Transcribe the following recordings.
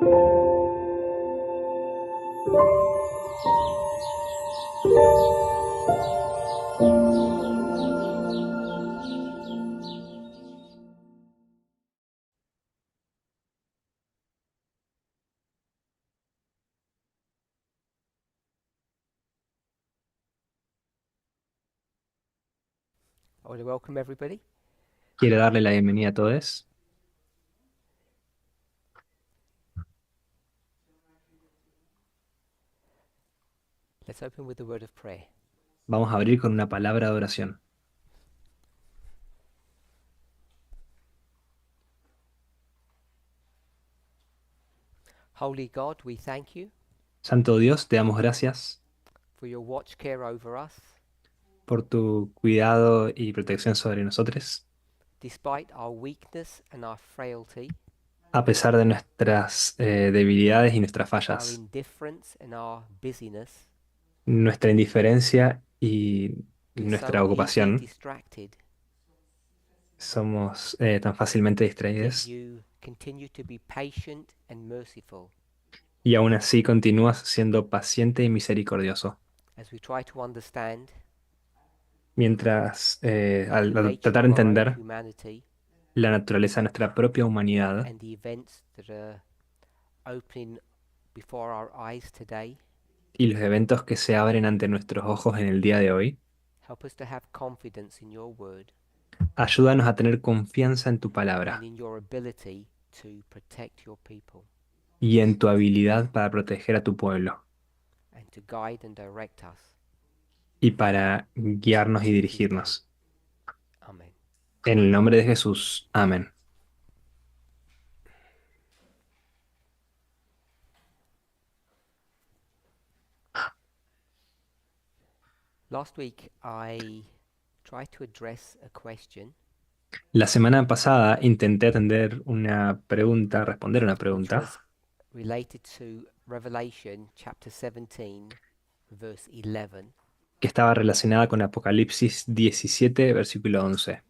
I want to welcome everybody. Quiero darle la bienvenida a todos. Let's open with a word of prayer. Vamos a abrir con una palabra de oración. Holy God, we thank you Santo Dios, te damos gracias for your watch care over us. por tu cuidado y protección sobre nosotros, Despite our weakness and our frailty, a pesar de nuestras debilidades y nuestras our fallas, indifference and our busyness. nuestra indiferencia y We're nuestra so easily ocupación. distracted, Somos tan fácilmente yet distraídos you continue to be patient and merciful y aún así continúas siendo paciente y misericordioso. as we try to understand Mientras, the al nature tratar de of our own entender humanity la naturaleza de nuestra propia humanidad and the events that are opening before our eyes today, y los eventos que se abren ante nuestros ojos en el día de hoy, help us to have confidence in your word ayúdanos a tener confianza en tu and palabra in your ability to protect your people y en tu habilidad para proteger a tu pueblo and to guide and direct us y para guiarnos y this day. dirigirnos. Amen. En el nombre de Jesús. Amén. Last week I tried to address a question La semana pasada intenté atender una pregunta, responder una which pregunta was related to Revelation chapter 17, verse 11. que estaba relacionada con Apocalipsis 17, versículo 11.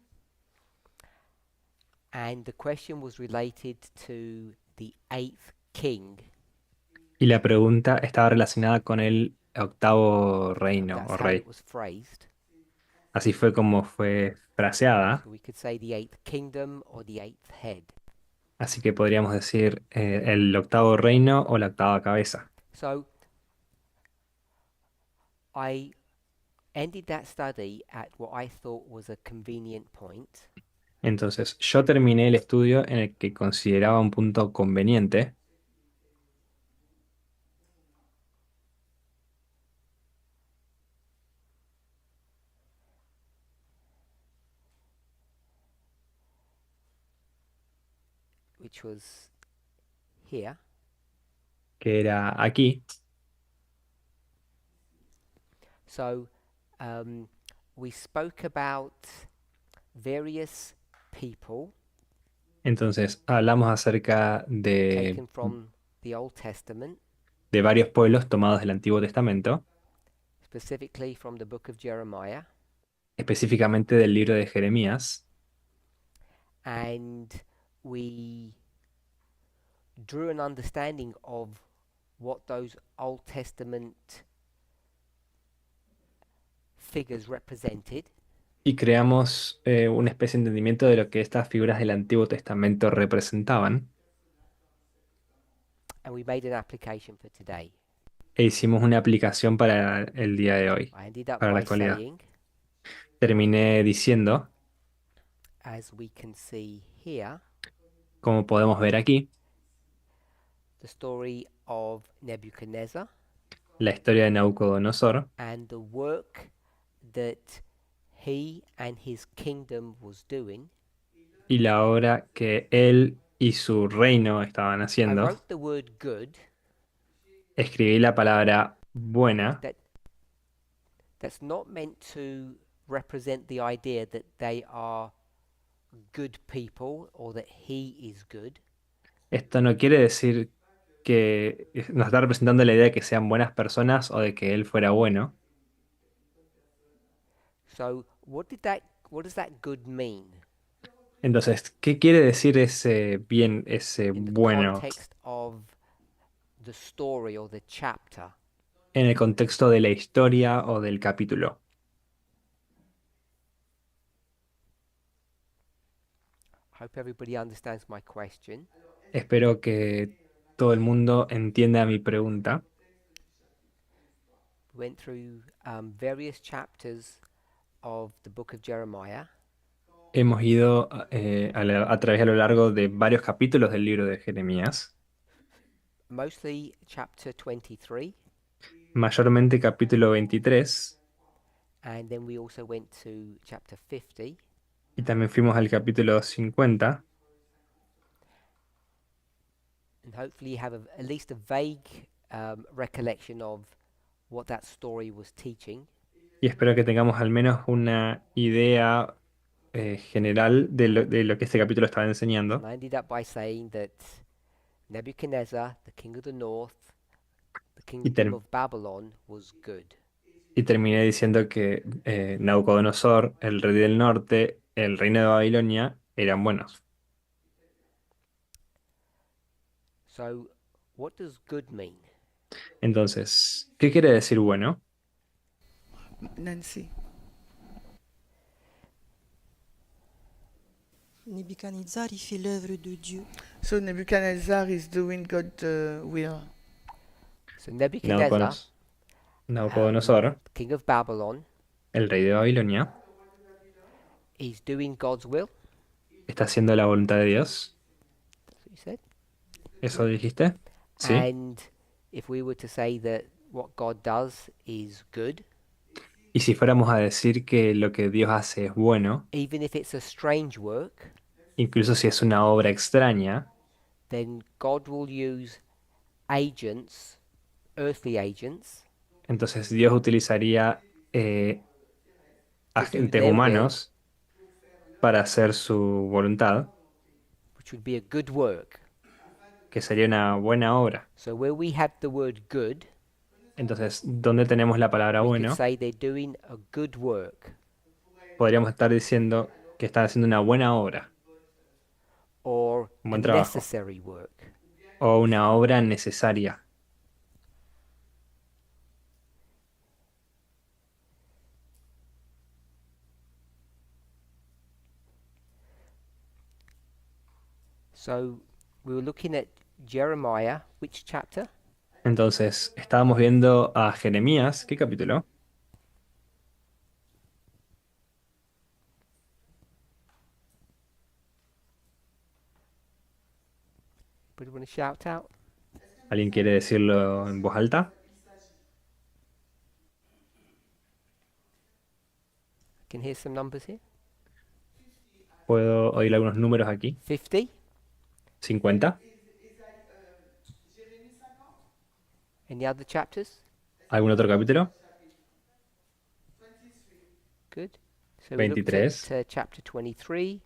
And the question was related to the eighth king. Y la pregunta estaba relacionada con el octavo reino That's o how it rey. was phrased. Así fue como fue fraseada. So we could say the eighth kingdom or the eighth head. Así que podríamos decir el octavo reino o la octava cabeza. So I ended that study at what I thought was a convenient point, Entonces, yo terminé el estudio en el que consideraba un punto conveniente, which was here. que era aquí. So um, we spoke about various people Entonces, hablamos acerca taken from the Old Testament, de varios pueblos tomados del Antiguo Testamento, specifically from the book of Jeremiah, específicamente del libro de Jeremías, and we drew an understanding of what those Old Testament figures represented, y creamos una especie de entendimiento de lo que estas figuras del Antiguo Testamento representaban, and we made an application for today. e hicimos una aplicación para el día de hoy, I ended up para la by actualidad. saying, Terminé diciendo, as we can see here, como podemos ver aquí, the story of Nebuchadnezzar la historia de Nabucodonosor and the work that he and his kingdom was doing. y la obra que él y su reino estaban I haciendo. wrote the word good. Escribí la palabra buena. That that's not meant to represent the idea that they are good people or that he is good. Esto no quiere decir que nos está representando la idea de que sean buenas personas o de que él fuera bueno. So what does that good mean Entonces, ¿qué quiere decir ese bien, ese in the bueno? context of the story or the chapter. en el contexto de la historia o del capítulo. Hope everybody understands my question. Espero que todo el mundo entienda mi pregunta. We went through various chapters of the book of Jeremiah. Hemos ido a través a lo largo de varios capítulos del libro de Jeremías, Mostly chapter 23, mayormente capítulo 23, and then we also went to chapter 50. y también fuimos al capítulo 50, And hopefully you have at least a vague recollection of what that story was teaching. y espero que tengamos al menos una idea general de lo que este capítulo estaba And enseñando. I ended up by saying that Nebuchadnezzar, the king of the north, the Y, kingdom ter- of Babylon, was good. y terminé diciendo que Nabucodonosor, el rey del norte, el reino de Babilonia, eran buenos. So, what does good mean? Entonces, ¿qué quiere decir bueno? Nancy. Nebuchadnezzar, il fait l'œuvre de Dieu. So Nebuchadnezzar is doing God's will. So, Nebuchadnezzar, Nabucodonosor, king of Babylon, el rey de Babilonia, is doing God's will. está haciendo la voluntad de Dios. That's what you said. ¿Eso dijiste? Sí. And if we were to say that what God does is good, Y si fuéramos a decir que lo que Dios hace es bueno, even if it's a strange work, incluso si es una obra extraña, then God will use agents, earthly agents, entonces Dios utilizaría to do agentes their will, humanos para hacer su voluntad, which would be a good work. que sería una buena obra. So where we have the word good, Entonces, ¿dónde tenemos la palabra we could bueno? say they're doing a good work Podríamos estar diciendo que están haciendo una buena obra or Un a buen trabajo. necessary work. o una obra necesaria. So we were looking at Jeremiah, which chapter? Entonces, estábamos viendo a Jeremías, ¿qué capítulo? But you want to shout out? ¿Alguien quiere decirlo en voz alta? I can hear some numbers here. ¿Puedo oír algunos números aquí? 50. 50. Any other chapters? ¿Algún otro capítulo? Good. So we looked 23. at chapter 23.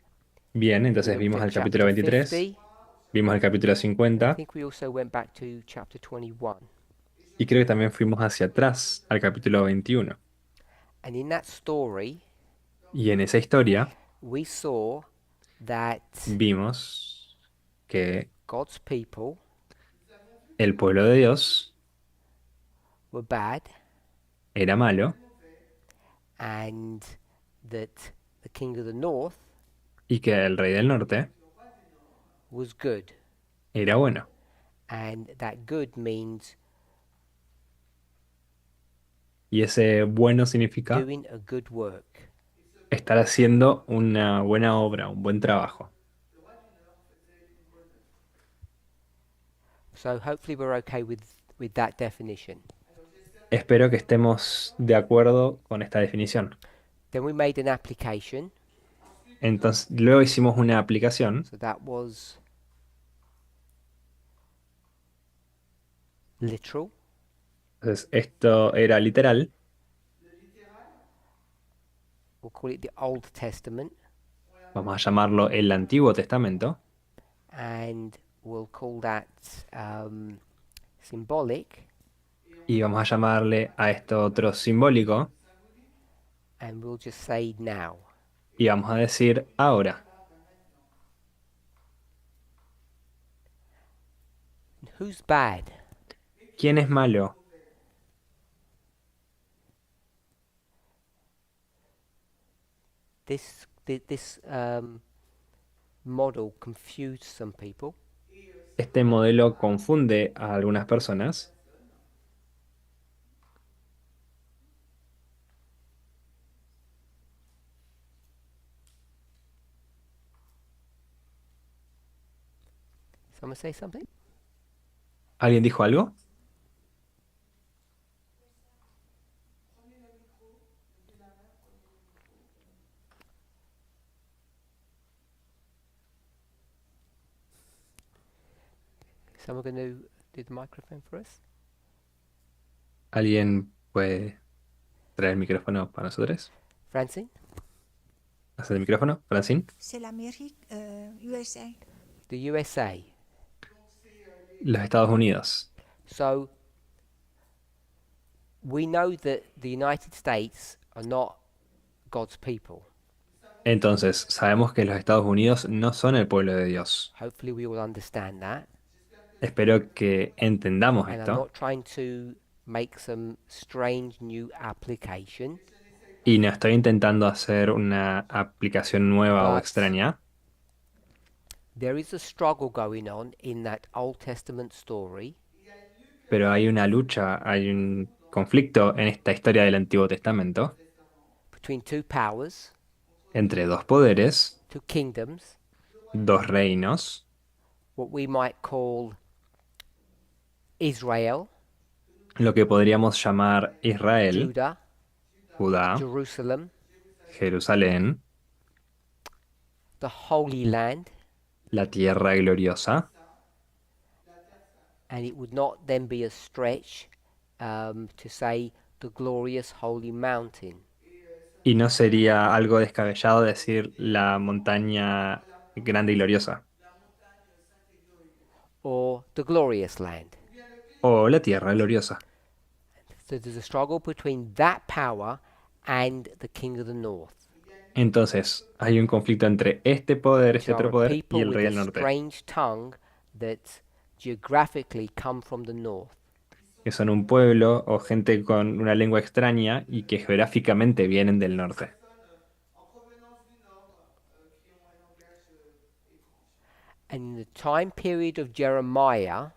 Bien, We entonces looked vimos at el capítulo chapter 23, 50. vimos el capítulo I 50 think we also went back to chapter 21. y creo que también fuimos hacia atrás al capítulo 21. And in that story, Y en esa historia we saw that vimos que God's people el pueblo de Dios were bad era malo and that the king of the north y que el rey del norte was good. era bueno. And that good means Y ese bueno significa doing a good work. estar haciendo una buena obra, un buen trabajo. So hopefully we're okay with that definition. Espero que estemos de acuerdo con esta definición. Then we made an application. Entonces, luego hicimos una aplicación. So that was literal. Entonces, esto era literal. We'll call it the Old Testament. Vamos a llamarlo el Antiguo Testamento. And we'll call that symbolic. Y vamos a llamarle a esto otro simbólico. And we'll just say now. Y vamos a decir ahora. Who's bad? ¿Quién es malo? This model confused some people. Este modelo confunde a algunas personas. Someone say something? ¿Alguien dijo algo? Someone going to do the microphone for us? ¿Alguien puede traer el micrófono para nosotros? Francine? ¿Hacer el micrófono, Francine? C'est l'Amérique, USA. The USA. Los Estados Unidos. So we know that the United States are not God's people. Entonces, sabemos que los Estados Unidos no son el pueblo de Dios. Hopefully we will understand that. Espero que entendamos And I'm esto. not trying to make some strange new application, Y no estoy intentando hacer una aplicación nueva o But- extraña, there is a struggle going on in that Old Testament story pero hay una lucha, hay un conflicto en esta historia del Antiguo Testamento between two powers, entre dos poderes, two kingdoms, dos reinos, what we might call Israel, lo que podríamos llamar Israel, Judah, Judá, Jerusalem, Jerusalén, the Holy Land, la tierra gloriosa. and it would not then be a stretch to say the glorious holy mountain. Y no sería algo descabellado decir la montaña grande y gloriosa, Or the glorious land. o la tierra gloriosa. So there's a struggle between that power and the king of the north. Entonces, hay un conflicto entre este poder, Which este are otro a poder, y people el with rey a del norte, strange tongue that geographically come from the north. que son un pueblo o gente con una lengua extraña y que geográficamente vienen del norte. And in the time period of Jeremiah,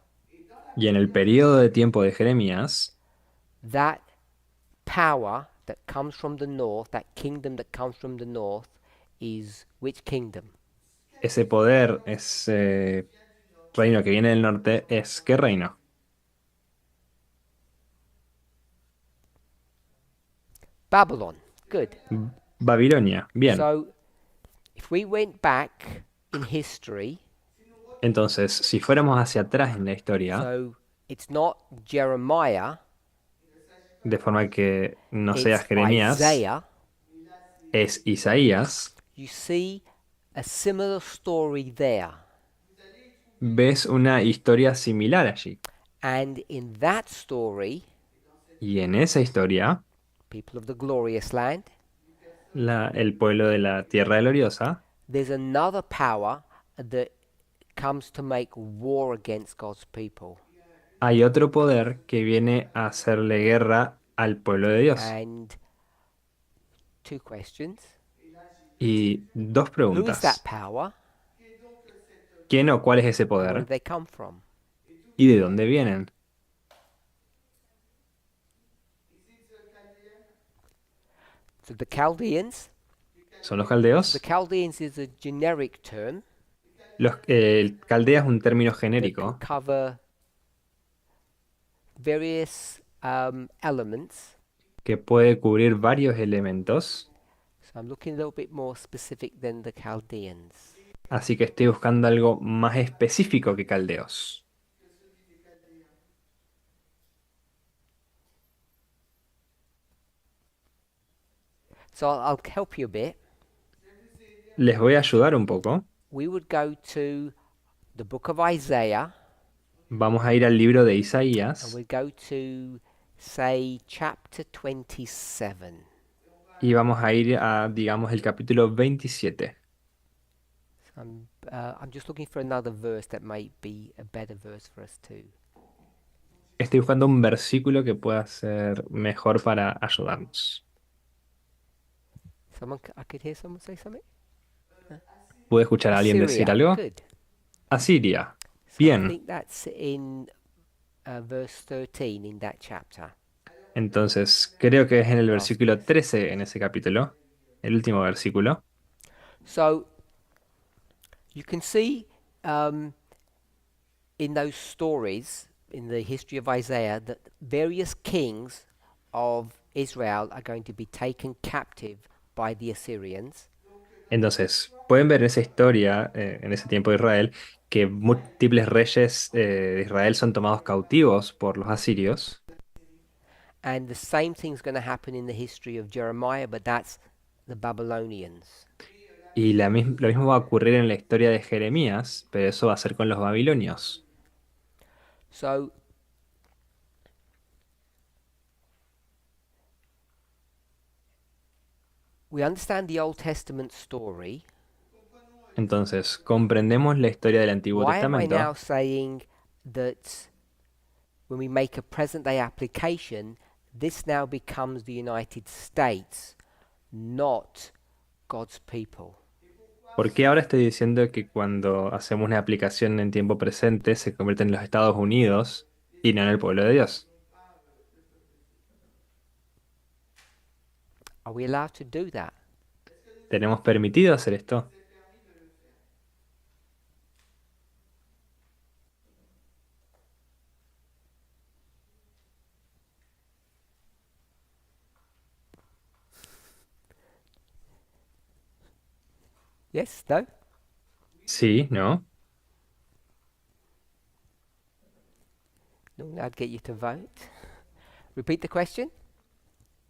Y en el periodo de tiempo de Jeremías, that power that comes from the north, that kingdom that comes from the north, is which kingdom? ese poder, ese reino que viene del norte, ¿es qué reino? Babylon. Good. Babilonia. Bien. So, if we went back in history, Entonces, si fuéramos hacia atrás en la historia, so it's not Jeremiah, de forma que no sea it's Jeremías, Isaiah. es Isaías, You see a similar story there. ves una historia similar allí. And in that story, Y en esa historia, people of the glorious land, el pueblo de la tierra gloriosa, there's another power that comes to make war against God's people. hay otro poder que viene a hacerle guerra al pueblo de Dios. And two questions. Y dos Who is preguntas. that power? ¿Quién o cuál es ese And where do poder? they come from? ¿Y de dónde vienen? So the Chaldeans. ¿Son los The caldeos? Chaldeans is a generic term. El caldea es un término That can genérico cover various elements. que puede cubrir varios elementos, So I'm looking a little bit more specific than the Chaldeans. así que estoy buscando algo más específico que caldeos. So I'll help you a bit. Les voy a ayudar un poco. We would go to the book of Isaiah Vamos a ir al libro de and Isaías we go to, say, chapter 27. y vamos a ir a, digamos, el capítulo 27. So I'm just looking for another verse that might be a better verse for us too. Estoy buscando un versículo que pueda ser mejor para ayudarnos. I could hear someone say something. ¿Pude escuchar a alguien decir Assyria. algo? Good. Asiria. So I Bien. think that's in verse 13 in that chapter. Entonces, creo que es en el Last versículo verse. 13 en ese capítulo, el último versículo. So you can see in those stories in the history of Isaiah that various kings of Israel are going to be taken captive by the Assyrians. Entonces, pueden ver en esa historia, en ese tiempo de Israel, que múltiples reyes de Israel son tomados cautivos por los asirios. And the same thing's going to happen in the history of Jeremiah, but that's the Babylonians. Y lo mismo va a ocurrir en la historia de Jeremías, pero eso va a ser con los babilonios. So we understand the Old Testament story. Entonces, comprendemos la historia del Antiguo Why am I Testamento. now saying that when we make a present day application, this now becomes the United States, not God's people? ¿Por qué ahora estoy diciendo que cuando hacemos una aplicación en tiempo presente se convierte en los Estados Unidos y no en el pueblo de Dios? Are we allowed to do that? ¿Tenemos permitido hacer esto? Yes? No? Sí, ¿no? No, I'd get you to vote. Repeat the question.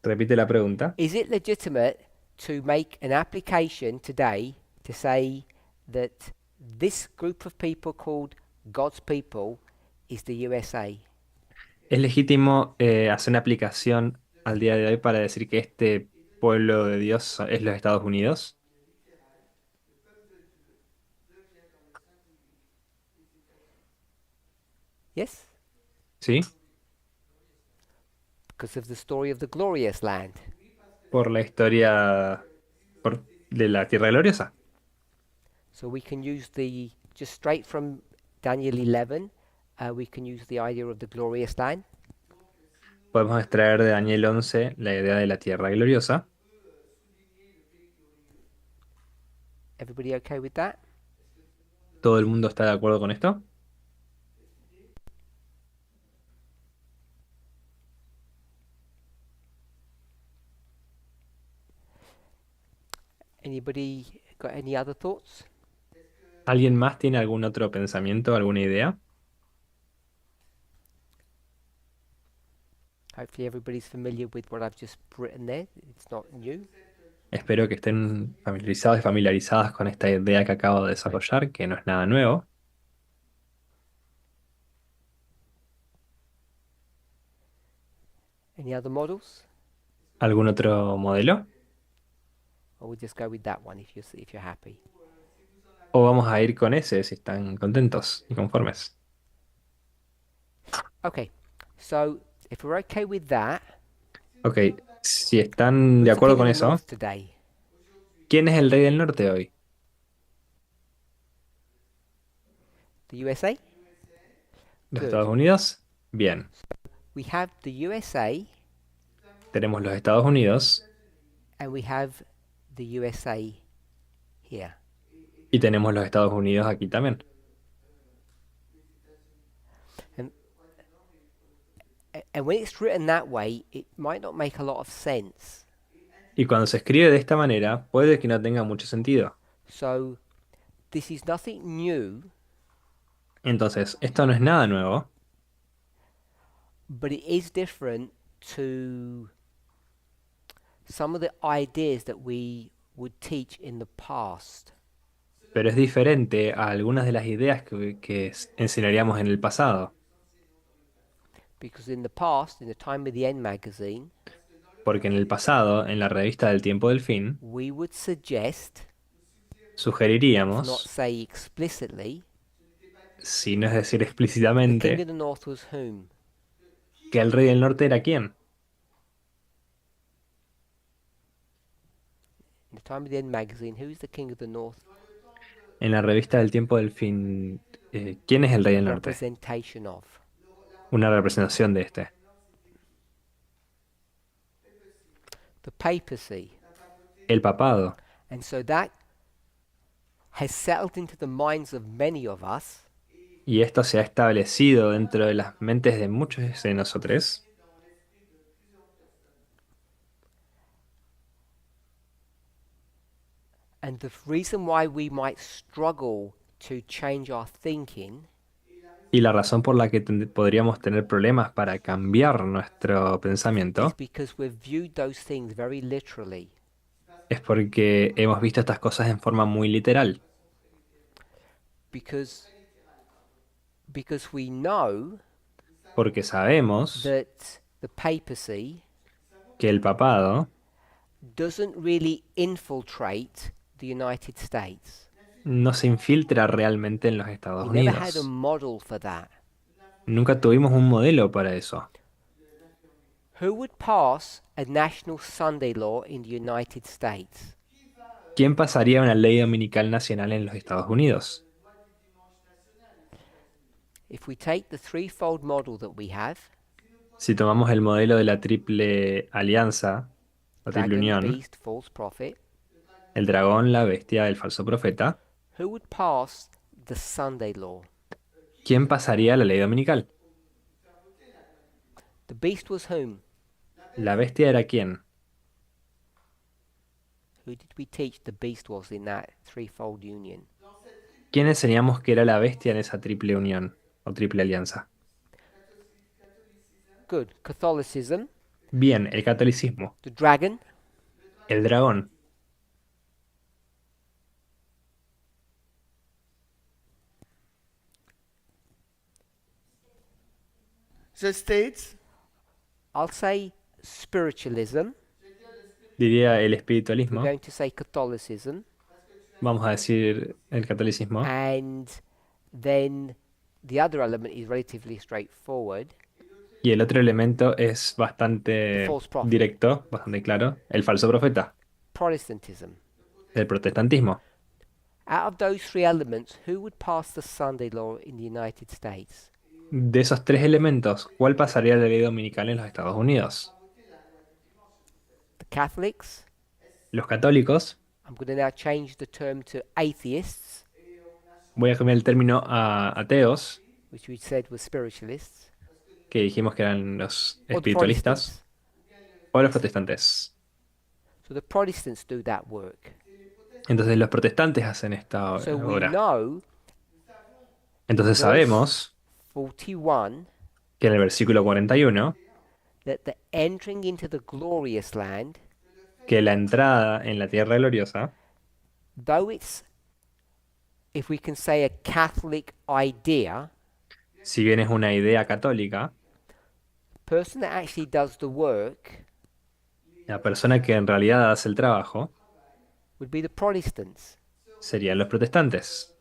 Repite la pregunta. Is it legitimate to make an application today to say that this group of people called God's people is the USA? ¿Es legítimo hacer una aplicación al día de hoy para decir que este pueblo de Dios es los Estados Unidos? Yes? Sí, Because of the story of the glorious land. por la historia de la Tierra Gloriosa. So we can use just straight from Daniel 11, we can use the idea of the glorious land. Podemos extraer de Daniel 11 la idea de la Tierra Gloriosa. Everybody okay with that? ¿Todo el mundo está de acuerdo con esto? Anybody got any other thoughts? ¿Alguien más tiene algún otro pensamiento, alguna idea? Hopefully everybody's familiar with what I've just written there. It's not new. Espero que estén familiarizados y familiarizadas con esta idea que acabo de desarrollar, que no es nada nuevo. Any other models? ¿Algún otro modelo? Or we'll just go with that one if you're happy. ¿O vamos a ir con ese si están contentos y conformes? Okay, so if we're okay with that, Ok, si están de who's the acuerdo king con of the eso, north today? ¿quién es el rey del norte hoy? The USA? ¿Los Good. Estados Unidos? Bien, We have the USA tenemos los Estados Unidos and we have the USA here. y tenemos los Estados Unidos aquí también. And when it's written that way, it might not make a lot of sense. Y cuando se escribe de esta manera, puede que no tenga mucho sentido. So this is nothing new, Entonces, esto no es nada nuevo, but it is different to some of the ideas that we would teach in the past. pero es diferente a algunas de las ideas que enseñaríamos en el pasado. Because in the past, in the Time of the End magazine, Porque en el pasado, en la revista del Tiempo del Fin, we would suggest, if not sugeriríamos, say explicitly, si no es decir the king explícitamente, of the north was whom? ¿Que el rey del norte era quién? In the Time of the End magazine, who's the king of the north? En la revista del tiempo del fin, ¿quién es el rey del norte? Representation of. Una representación de este. The papacy. El papado. And so that has settled into the minds of many of us Y esto se ha establecido dentro de las mentes de muchos de nosotros. and the reason why we might struggle to change our thinking Y la razón por la que podríamos tener problemas para cambiar nuestro is pensamiento because we've viewed those things very literally. es porque hemos visto estas cosas en forma muy literal. Because we know Porque sabemos that the papacy que el papado doesn't really infiltrate the United States. no se infiltra realmente en los Estados We never had a Unidos. model for that. Nunca tuvimos un modelo para eso. Who would pass a national Sunday law in the United States? ¿Quién pasaría una ley dominical nacional en los Estados Unidos? If we take the threefold model that we have, Si tomamos el modelo de la triple alianza, la triple dragon, unión, beast, false prophet, el dragón, la bestia, el falso profeta, who would pass the Sunday law? ¿quién pasaría la ley dominical? The beast was whom? ¿La bestia era quién? Who did we teach the beast was in that threefold union? ¿Quién enseñamos que era la bestia en esa triple unión o triple alianza? Good. Catholicism, Bien, el catolicismo, the dragon, el dragón, The states, I'll say spiritualism, diría el we're espiritualismo, going to say Catholicism, vamos a decir el catolicismo, and then the other element is relatively straightforward, y el otro elemento es the bastante false prophet, directo, bastante claro, el falso profeta, Protestantism. el protestantismo. Out of those three elements, who would pass the Sunday law in the United States? De esos tres elementos, ¿cuál pasaría la ley dominical en los Estados Unidos? The Catholics. Los católicos, I'm going to now change the term to atheists, voy a cambiar el término a ateos, which we said was spiritualists, que dijimos que eran los or the espiritualistas, Protestants. o los protestantes. So the Protestants do that work. Entonces los protestantes hacen esta So we obra. know Entonces verse sabemos 41 que en el versículo 41, that the entering into the glorious land, que la entrada en la tierra gloriosa, though it's, if we can say, a Catholic idea, si bien es una idea católica, the person that actually does the work la persona que en realidad hace el trabajo would be the Protestants. serían los protestantes.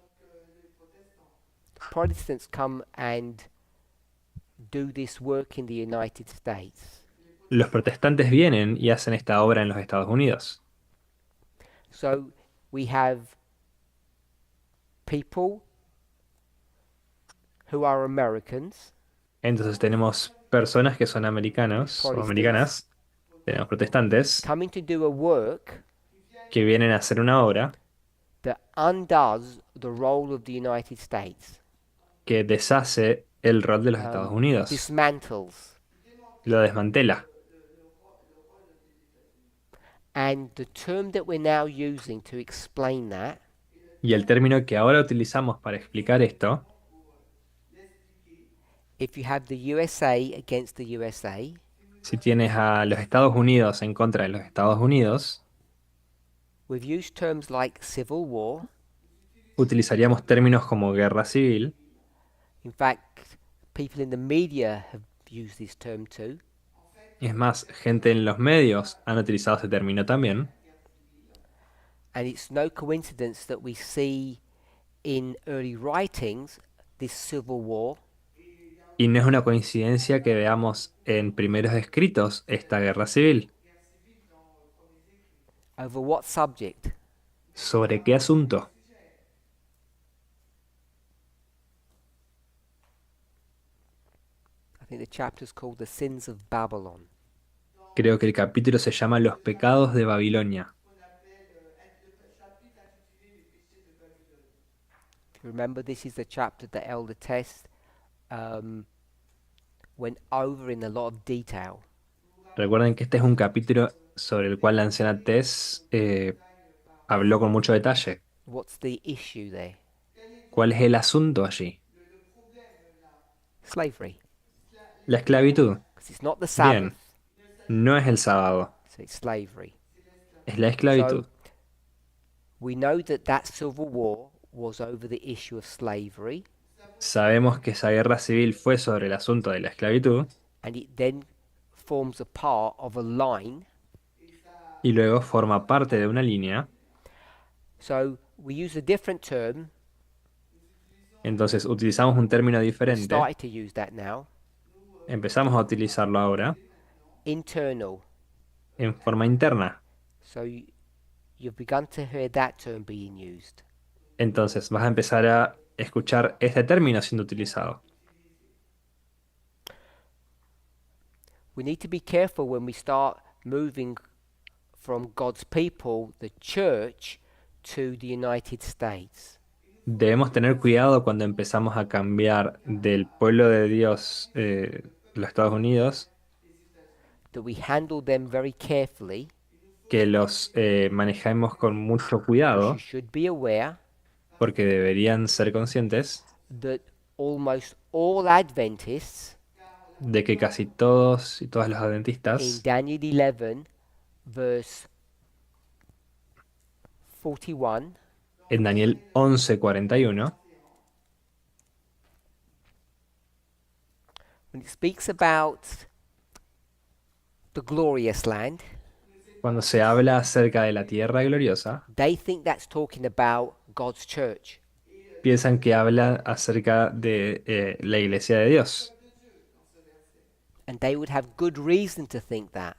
The Protestants come and do this work in the United States. Los protestantes vienen y hacen esta obra en los Estados Unidos. So we have people who are Americans, Entonces tenemos personas que son americanos o Protestants. americanas, tenemos protestantes coming to do a work que vienen a hacer una obra that undoes the role of the United States, que deshace el rol de los Estados Unidos, dismantles. lo desmantela. And the term that we're now using to explain that Y el término que ahora utilizamos para explicar esto, if you have the USA against the USA, si tienes a los Estados Unidos en contra de los Estados Unidos, we've used terms like civil war. utilizaríamos términos como guerra civil. In fact, people in the media have used this term too. Es más, gente en los medios han utilizado ese término también. And it's no coincidence that we see in early writings this civil war Y no es una coincidencia que veamos en primeros escritos esta guerra civil. Over what subject? ¿Sobre qué asunto? I think the chapter's called The Sins of Babylon. Creo que el capítulo se llama Los pecados de Babilonia. If you remember, this is the chapter that Elder Test went over in a lot of detail. Recuerden que este es un capítulo sobre el cual la anciana Tess habló con mucho detalle. What's the issue there? ¿Cuál es el asunto allí? Slavery. La esclavitud. Because it's not the Bien, Sabbath, no es el sábado, so it's slavery. es la So esclavitud. we know that that civil war was over the issue of slavery, Sabemos que esa guerra civil fue sobre el asunto de la esclavitud and it then forms a part of a line. y luego forma parte de una línea. So we use a different term. Entonces utilizamos un término We diferente, started to use that now. empezamos a utilizarlo ahora Internal. en forma interna. So you've begun to hear that term being used. Entonces vas a empezar a escuchar este término siendo utilizado. We need to be careful when we start moving from God's people, the church, to the United States. Debemos tener cuidado cuando empezamos a cambiar del pueblo de Dios, los Estados Unidos, That we handle them very carefully. que los manejemos con mucho Because cuidado, you should be aware porque deberían ser conscientes that almost all Adventists de que casi todos y todas los in adventistas Daniel 11, verse 41, en Daniel 11:41, when it speaks about the glorious land, cuando se habla acerca de la tierra gloriosa, they think that's talking about God's church. piensan que habla acerca de la iglesia de Dios. And they would have good reason to think that.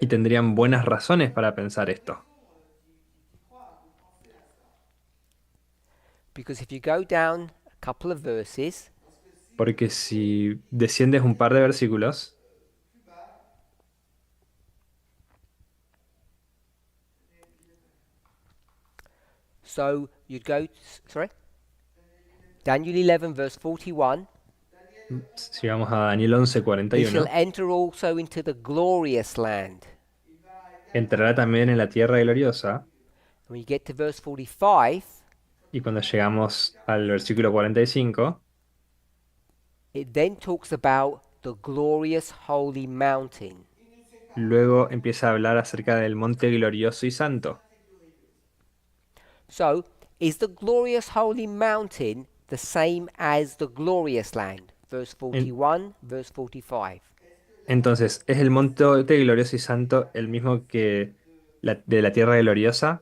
Y tendrían buenas razones para pensar esto. Because if you go down a couple of verses, Porque si desciendes un par de versículos, so you'd go, sorry? Daniel 11, verse 41. si vamos a Daniel He shall 11:41, enter also into the glorious land. entrará también en la tierra gloriosa. When you get to verse 45, Y cuando llegamos al versículo 45, it then talks about the glorious holy mountain. luego empieza a hablar acerca del monte glorioso y santo. So, is the glorious holy mountain the same as the glorious land? Verse 41, verse 45. Entonces, ¿es el monte glorioso y santo el mismo que de la tierra gloriosa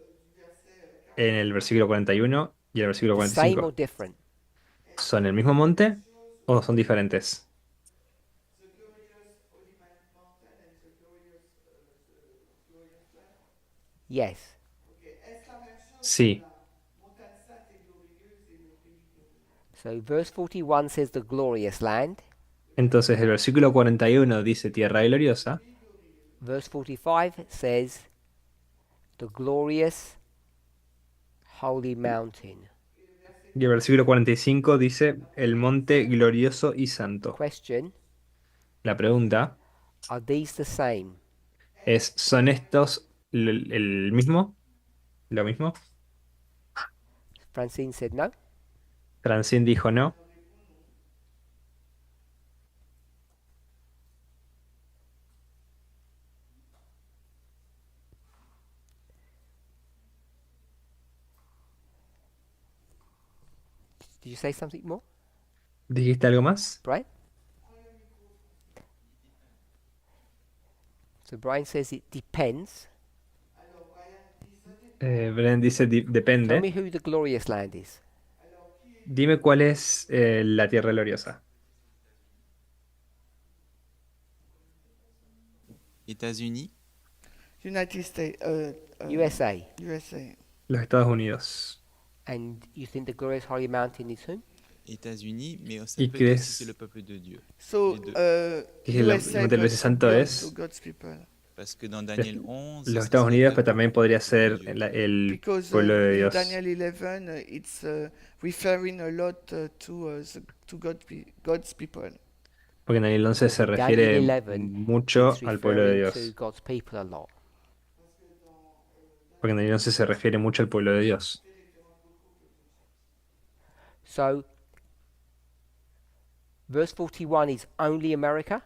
en el versículo 41 y el versículo The same or 45? different? ¿Son el mismo monte o son diferentes? Yes. Sí. So, verse 41 says the glorious land. Entonces, el versículo 41 dice tierra gloriosa Verse 45 says the glorious holy mountain. y el versículo 45 dice el monte glorioso y santo. Question: La pregunta are these the same? es, ¿son estos el mismo? ¿Lo mismo? Francine said no. Francine dijo no. Did you say something more, ¿Dijiste algo más? Brian? So Brian says it depends. Bren dice Tell me depende. who the glorious land is. Dime cuál es la tierra gloriosa. États-Unis, United States, USA. USA. Los Estados Unidos. And you think the glorious holy mountain is whom? États-Unis, mais ça ¿Y peut être aussi crees c'est le peuple de Dieu. So Les deux. que el USA, monte but glorioso y santo belongs es to God's people. Parce que dans Daniel 11, los ça Estados se Unidos, réfère pero también beaucoup au podría peuple de ser Dieu. el Because pueblo de in Dios? Daniel 11, it's referring a lot to God's people. Porque en Daniel 11 se In Daniel refiere 11, mucho it's al pueblo de referring to Dios. God's people a lot. Porque en Daniel 11 se refiere mucho al pueblo de Dios. So, verse 41 is only America.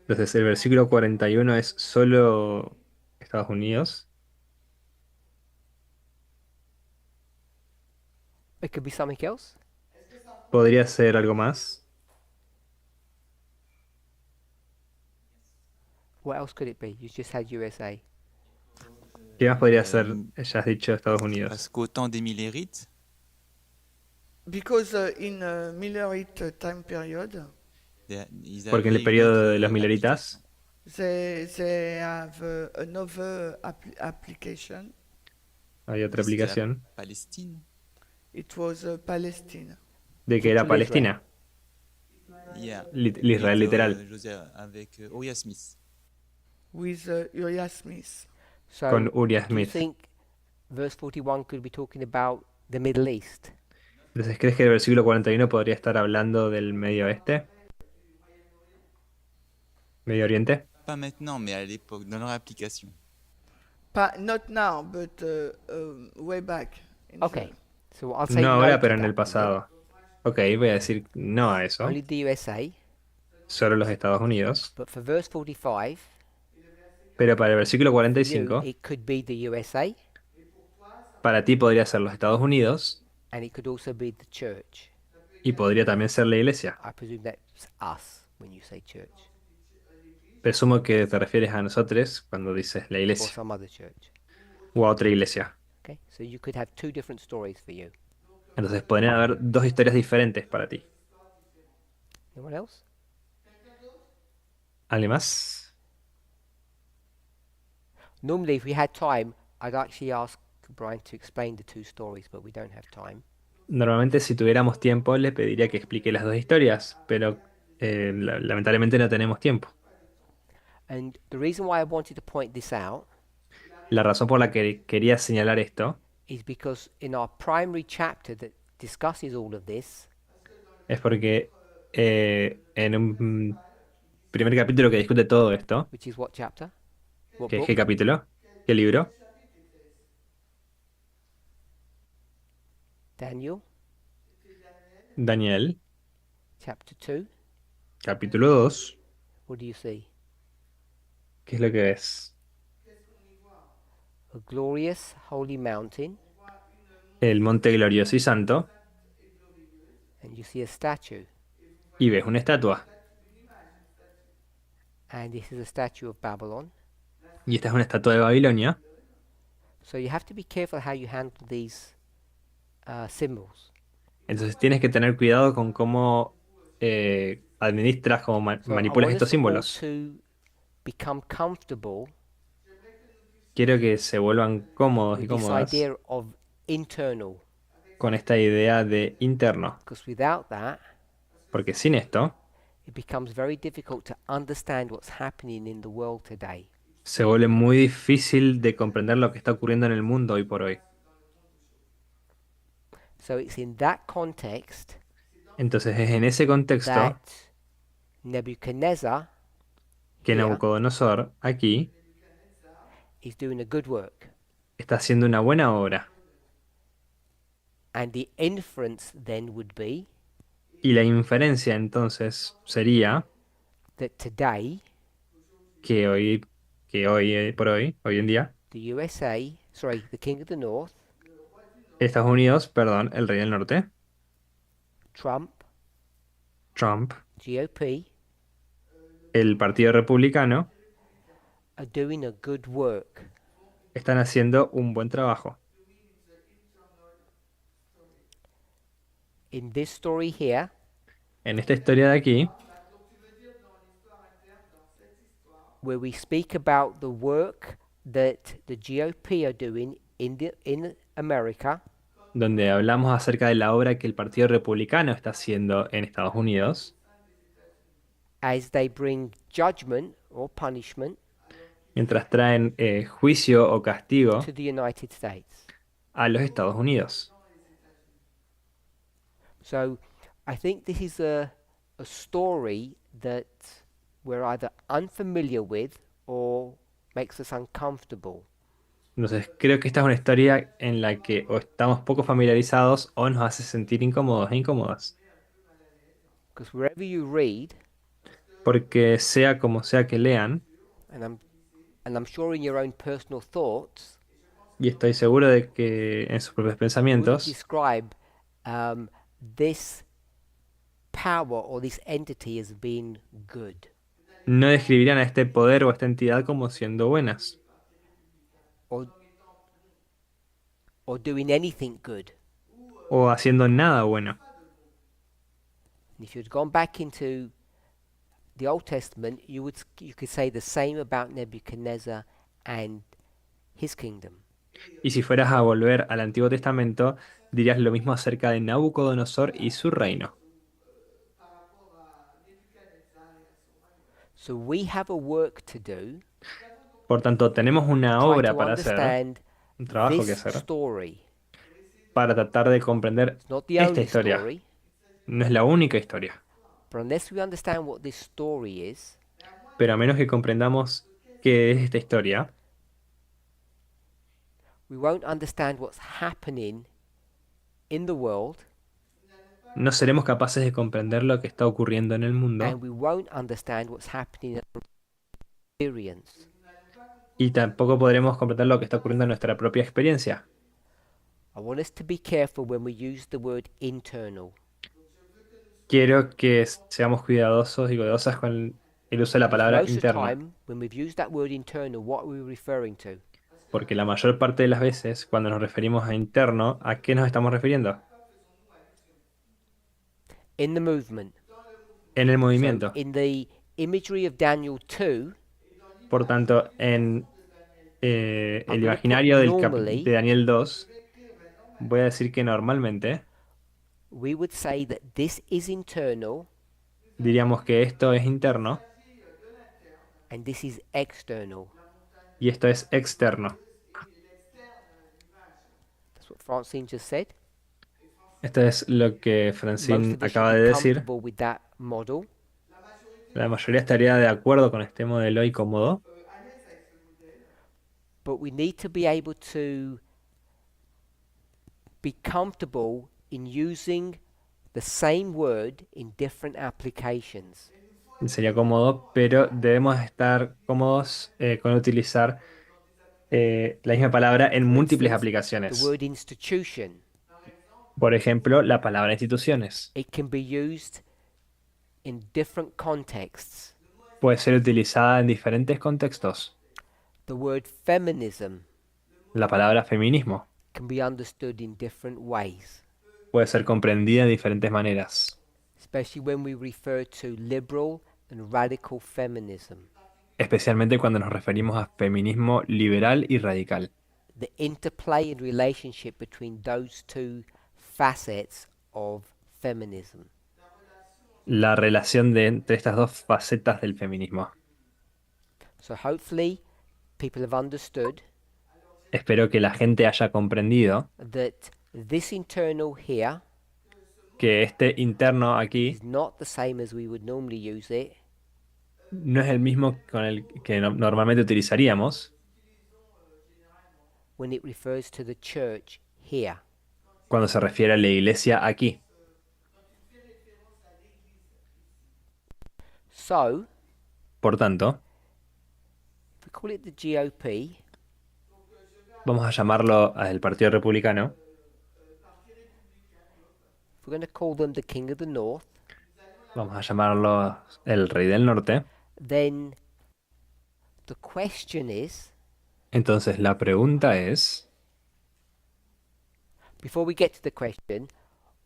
Entonces el versículo 41 es solo Estados Unidos. It could be something else. ¿Podría ser algo más? What else could it be? You just had USA. ¿Qué más podría ser? Ya has dicho Estados Unidos. Parce qu'au temps des Millérites, Because in Millerite time period, ils Porque en avaient el periodo une autre de los mileritas they have another application. había otra C'était la aplicación Palestine. It was Palestine. de que era Little Palestina, Yeah. el Israel Avec, literal, José, avec Uriah Smith. With Uriah Smith. So, con Uriah do you Smith. think verse 41 could be talking about the Middle East? Entonces, ¿crees que el versículo 41 podría estar hablando del Medio Oeste? ¿Medio Oriente? Pas maintenant, mais à l'époque, dans leur application. Not now, but way back. in Okay. the- So I'll say No no ahora, to pero en that el then. pasado. Ok, voy a decir no a eso. Only the USA. Solo los Estados Unidos. But for verse 45, Pero para el versículo for you, 45, it could be the USA para ti podría ser los Estados Unidos and it could also be the church. y podría también ser la iglesia. I presume that's us when you say church Presumo que te refieres a nosotros cuando dices la or iglesia some other church. o a otra iglesia. Okay, so you could have two different stories for you. Entonces podrían haber dos historias diferentes para ti. Anyone else? ¿Alguien más? Normally, if we had time, I'd actually ask Brian to explain the two stories, but we don't have time. Normalmente si tuviéramos tiempo le pediría que explique las dos historias, pero lamentablemente no tenemos tiempo. And the reason why I wanted to point this out La razón por la que quería señalar esto is because in our primary chapter that discusses all of this, es porque en un primer capítulo que discute todo esto, which is what chapter? What ¿qué book? capítulo? ¿Qué libro? Daniel, Daniel, chapter 2. capítulo 2. What do you see? ¿Qué es lo que ves? A glorious holy mountain, El monte glorioso y santo, and you see a statue, y ves una estatua. and this is a statue of Babylon. Y esta es una estatua de Babilonia. So you have to be careful how you handle these symbols. Entonces tienes que tener cuidado con cómo administras, cómo So I manipulas want estos us all símbolos. to become comfortable Quiero que se vuelvan cómodos y with this cómodas idea of internal, con esta idea de interno, because without that, porque sin esto it becomes very difficult to understand what's happening in the world today. se vuelve muy difícil de comprender lo que está ocurriendo en el mundo hoy por hoy. So it's in that context Entonces es en ese contexto that Nebuchadnezzar que Yeah. Nabucodonosor aquí is doing a good work. está haciendo una buena obra. And the inference then would be Y la inferencia entonces sería that today que hoy por hoy, hoy en día, the USA, sorry, the King of the North, Estados Unidos, perdón, el rey del norte, Trump, Trump, GOP, el Partido Republicano, are doing a good work. están haciendo un buen trabajo. In this story here, En esta historia de aquí, where we speak about the work that the GOP are doing in America donde hablamos acerca de la obra que el Partido Republicano está haciendo en Estados Unidos, as they bring judgment or punishment mientras traen juicio o castigo to the United States. a los Estados Unidos. So I think this is a story that we're either unfamiliar with or makes us uncomfortable. Entonces, creo que esta es una historia en la que o estamos poco familiarizados o nos hace sentir incómodos e incómodas. Because wherever you read, Porque sea como sea que lean, and I'm sure in your own personal thoughts, y estoy seguro de que en sus propios you wouldn't pensamientos, describe this power or this entity as being good no describirían a este poder o a esta entidad como siendo buenas or doing anything good. o haciendo nada bueno. And if you'd gone back into the Old Testament, you could say the same about Nebuchadnezzar and his kingdom. Y si fueras a volver al Antiguo Testamento, dirías lo mismo acerca de Nabucodonosor y su reino. So we have a work to do Por tanto, tenemos una trying obra to para hacer, understand un trabajo que this hacer, story. para tratar de comprender It's not the esta only historia. story, No es la única historia, but unless we understand what this story is, pero a menos que comprendamos qué es esta historia, we won't understand what's happening in the world, no seremos capaces de comprender lo que está ocurriendo en el mundo and we won't understand what's happening in our experience. y tampoco podremos comprender lo que está ocurriendo en nuestra propia experiencia. I want us to be careful when we use the word internal. Quiero que seamos cuidadosos y cuidadosas con el uso de la palabra Most of the interno, time, when we've used that word internal, what are we referring to? porque la mayor parte de las veces cuando nos referimos a interno, ¿a qué nos estamos refiriendo? In the movement. En el So movimiento. in the imagery of Daniel 2, Por tanto, en el I'm gonna imaginario put de normally. Daniel 2, voy a decir que normalmente we would say that this is internal diríamos que esto es interno and this is external. y esto es externo. That's what Francine just said. Esto es lo que Most Francine of us acaba should de be decir. comfortable with that model. La mayoría estaría de acuerdo con este modelo y cómodo, But we need to be able to be comfortable in using the same word in different applications. sería cómodo, pero debemos estar cómodos con utilizar la misma palabra en For múltiples instance, the aplicaciones. word institution, Por ejemplo, la palabra instituciones it can be used in different contexts. puede ser utilizada en diferentes contextos. The word feminism La palabra feminismo can be understood in different ways, puede ser comprendida de diferentes maneras, especially when we refer to liberal and radical feminism. especialmente cuando nos referimos a feminismo liberal y radical. The interplay and relationship between those two facets of feminism. La relación entre estas dos facetas del feminismo. So hopefully people have understood Espero que la gente haya comprendido that this internal here que este interno aquí is not the same as we would normally use it, no es el mismo con el que normalmente utilizaríamos when it refers to the church here. cuando se refiere a la iglesia aquí. So, Por tanto, if we call it the GOP, vamos a llamarlo al Partido Republicano, if we're going to call them the King of the North, vamos a llamarlo el Rey del Norte. then the question is, Entonces la pregunta es, before we get to the question,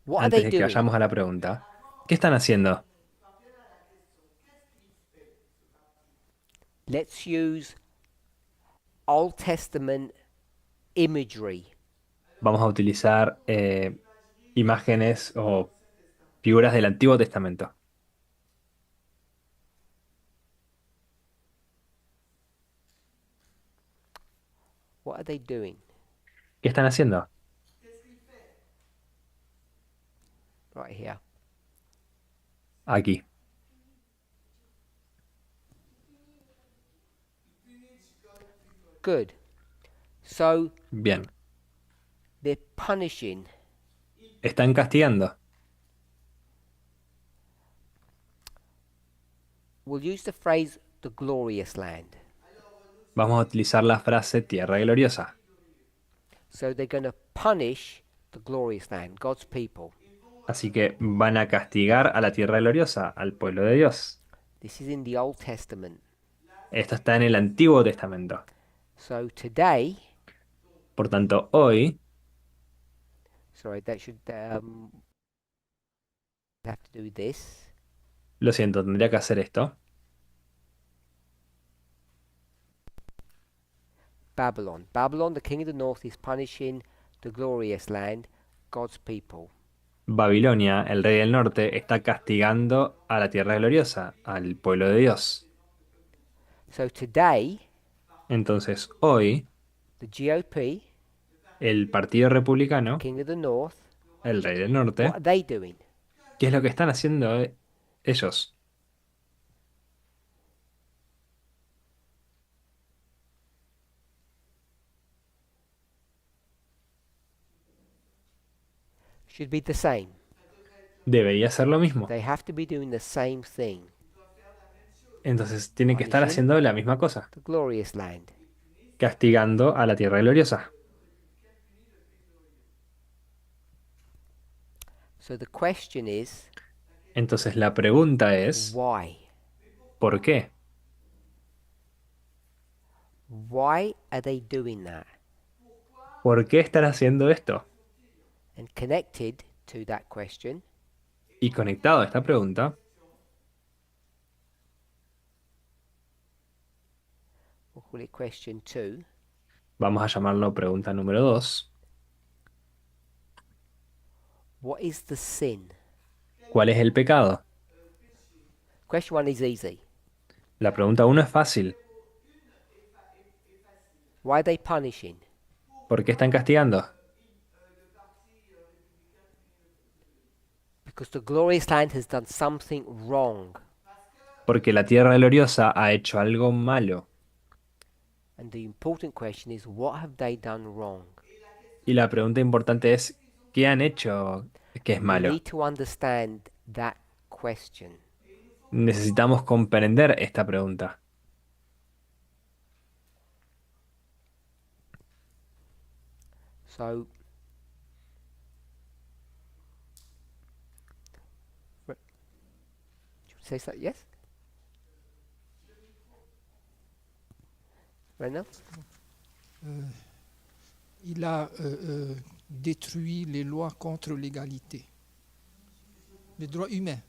what are antes they de que doing? vayamos a la pregunta, ¿qué están haciendo? let's use Old Testament imagery. Vamos a utilizar imágenes o figuras del Antiguo Testamento. What are they doing? ¿Qué están haciendo? Right here. Aquí. Good. So Bien. they're punishing. Están castigando. We'll use the phrase the glorious land. Vamos a utilizar la frase tierra gloriosa. So they're going to punish the glorious land, God's people. Así que van a castigar a la tierra gloriosa, al pueblo de Dios. This is in the Old Testament. Esto está en el Antiguo Testamento. So today, Por tanto, hoy, sorry, that should have to do this. lo siento, tendría que hacer esto. Babylon. Babylon, the king of the north, is punishing the glorious land, God's people. Babilonia, el rey del norte, está castigando a la tierra gloriosa, al pueblo de Dios. So today, Entonces, hoy, the GOP, el Partido Republicano, king of the north, el rey del what norte, are they doing? ¿qué es lo que están haciendo ellos? Should be the same. Debería ser lo mismo. They have to be doing the same thing, Entonces, tienen que estar haciendo la misma cosa, the glorious land. castigando a la tierra gloriosa. So the question is, Entonces, la pregunta es, why? ¿por qué? Why are they doing that? ¿Por qué están haciendo esto? And connected to that question, Y conectado a esta pregunta, we'll call it question 2. vamos a llamarlo pregunta número 2. What is the sin? ¿Cuál es el pecado? Question 1 is easy. La pregunta 1 es fácil. Why are they punishing? ¿Por qué están castigando? Because the glorious land has done something wrong. Porque la tierra gloriosa ha hecho algo malo. And the important question is, what have they done wrong? Y la pregunta importante es, ¿qué han hecho que es We malo? need to understand that question. Necesitamos comprender esta pregunta. So, say so, yes? Reynolds? Il a détruit les lois contre l'égalité, les droits humains.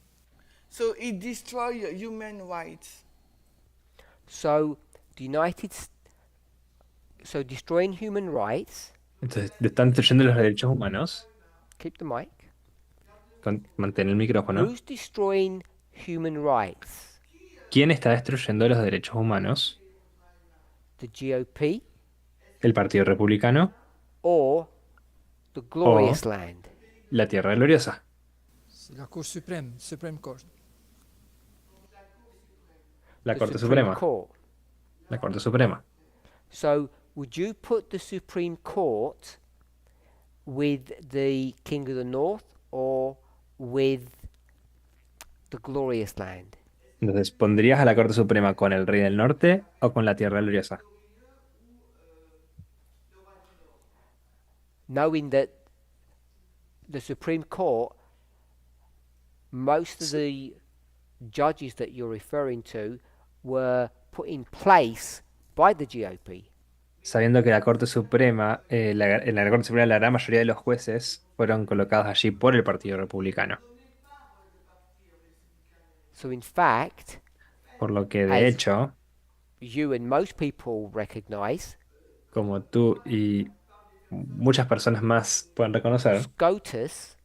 So it destroys human rights. So, the so destroying human rights, Entonces, ¿están destruyendo los derechos humanos? keep the mic. Mantén el micrófono. Who's destroying human rights? ¿Quién está destruyendo los derechos humanos? The GOP ¿El Partido Republicano? or the glorious land? ¿La tierra gloriosa? C'est la Cour suprême, Supreme Court. La The Corte Supreme Suprema. Court. La Corte Suprema. So, would you put the Supreme Court with the King of the North or with the glorious land? Entonces, ¿pondrías a la Corte Suprema con el Rey del Norte o con la tierra gloriosa? Knowing that the Supreme Court, most of the judges that you're referring to were put in place by the GOP. Sabiendo que la Corte Suprema, en la Corte Suprema la gran mayoría de los jueces fueron colocados allí por el Partido Republicano. So in fact, Por lo que, de As- hecho, you and most people recognize, como tú y muchas personas más pueden reconocer, SCOTUS,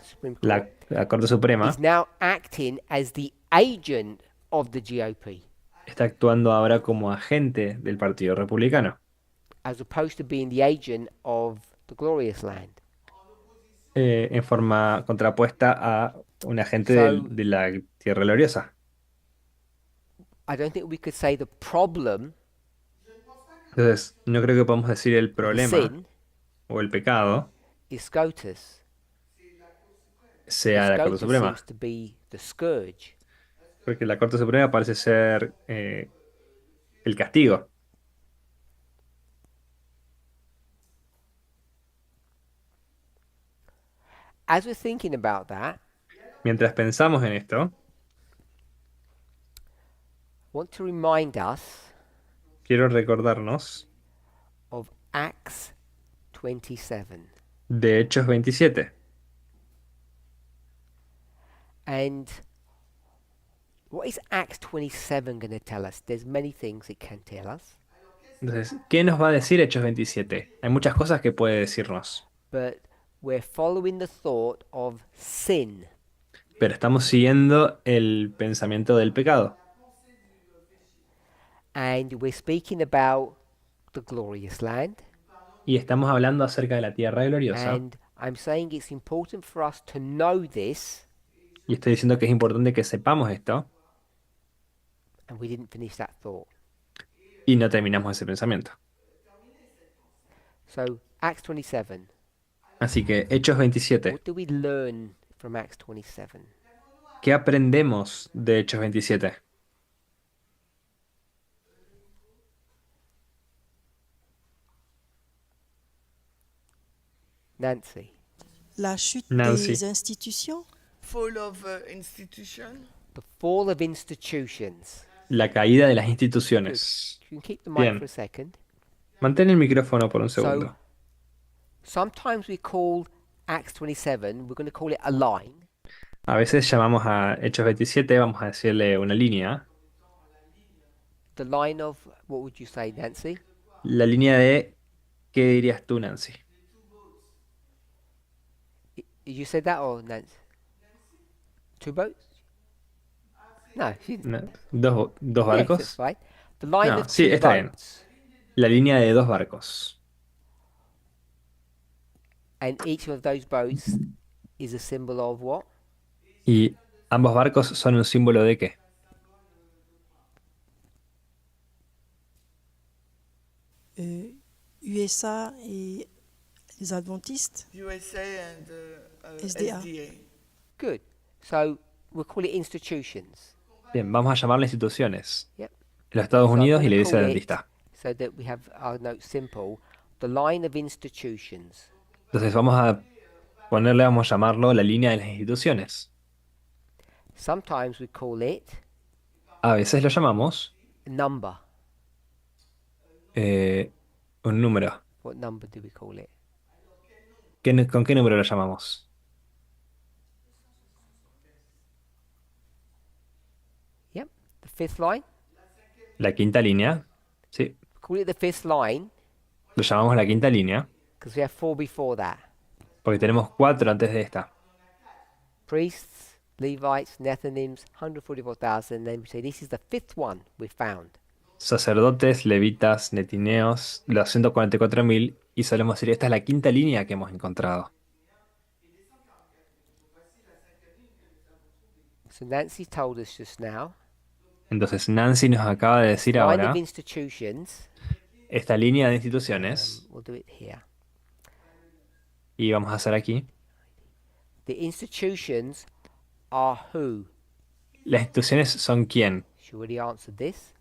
Supreme Court, la Corte Suprema is now acting as the agent of the GOP, está actuando ahora como agente del Partido Republicano, as opposed to being the agent of the glorious land. en forma contrapuesta a un agente So- de la Tierra Gloriosa. I don't think we could say the problem, Entonces, no creo que podamos decir el the problema sin, o el pecado is SCOTUS. sea la Corte SCOTUS Suprema, seems to be the scourge. porque la Corte Suprema parece ser el castigo. As we're thinking about that, Mientras pensamos en esto, I want to remind us quiero recordarnos of Acts 27. de Hechos 27. And what is Acts 27 going to tell us? There's many things it can tell us, Entonces, ¿qué nos va a decir Hechos 27? Hay muchas cosas que puede decirnos, but we're following the thought of sin. pero estamos siguiendo el pensamiento del pecado. And we're speaking about the glorious land. Y estamos hablando acerca de la tierra gloriosa. And I'm saying it's important for us to know this, Y estoy diciendo que es importante que sepamos esto and we didn't finish that thought. y no terminamos ese pensamiento. So, Acts 27. Así que Hechos 27. What do we learn from Acts 27? ¿Qué aprendemos de Hechos 27? Nancy. La chute Nancy. des institutions, Fall of institution. The fall of institutions. La caída de las instituciones. You can keep the mic Bien. for a second. Mantén el micrófono por un So, segundo. sometimes we call Acts 27, we're going to call it a line. A veces llamamos a Hechos 27, vamos a decirle una línea. The line of, what would you say, Nancy? La línea de, ¿qué dirías tú, Nancy? You said that or Nancy? Two boats? No, she didn't. No, ¿Dos Yes, that's barcos? right. The line No, of sí, two está bien. boats. La línea de dos barcos. And each of those boats is a symbol of what? ¿Y ambos barcos son un símbolo de qué? USA et les adventistes, USA and SDA. SDA. Good. So we'll call it institutions. Bien, vamos a llamarle instituciones. Yep. Los Estados So I'm Unidos y gonna la Iglesia call it, Adventista. so that we have our note simple. The line of institutions. Entonces vamos a llamarlo la línea de las instituciones. Sometimes we call it A veces lo llamamos a number. un número. What number do we call it? ¿Con qué número lo llamamos? Yep. The fifth line. La quinta línea. Sí, Call it the fifth line lo llamamos la quinta línea because we have four before that. porque tenemos 4 antes de esta. Priests, Levites, Nethinims, 144,000. Then we say this is the fifth one we found. Sacerdotes, levitas, netineos, los 144.000 y solemos decir, esta es la quinta línea que hemos encontrado. So Nancy told us just now. Entonces Nancy nos acaba de decir Line ahora, of institutions. esta línea de instituciones, We'll do it here. y vamos a hacer aquí, The institutions are who? las instituciones son quién. She already answered this.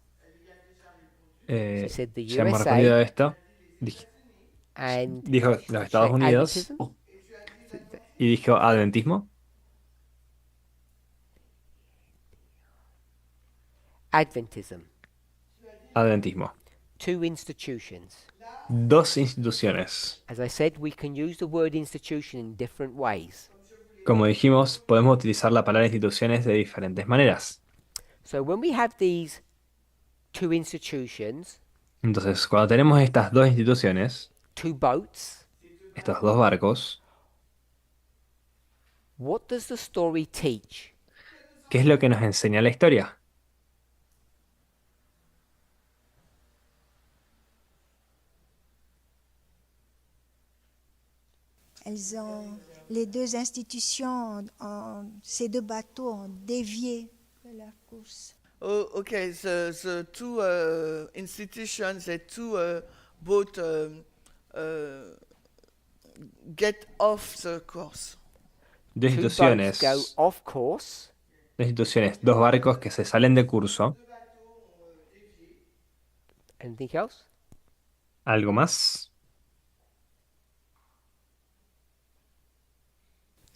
Eh, She said the ya hemos USA respondido a esto. and Dijo los Estados say Unidos Adventism? y dijo adventismo. Adventism. Adventismo. Two institutions. 2 instituciones. As I said, we can use the word institution in different ways. Como dijimos, podemos utilizar la palabra instituciones de diferentes maneras. So when we have these two institutions, Entonces, cuando tenemos estas dos instituciones, two boats, estos dos barcos, what does the story teach? ¿qué es lo que nos enseña la historia? Les deux institutions, ces deux bateaux ont dévié de leur course. Oh, okay. The two institutions, the two boat get off the course. Dos Two boats instituciones, go off course, dos barcos que se salen de curso. anything else? ¿Algo más?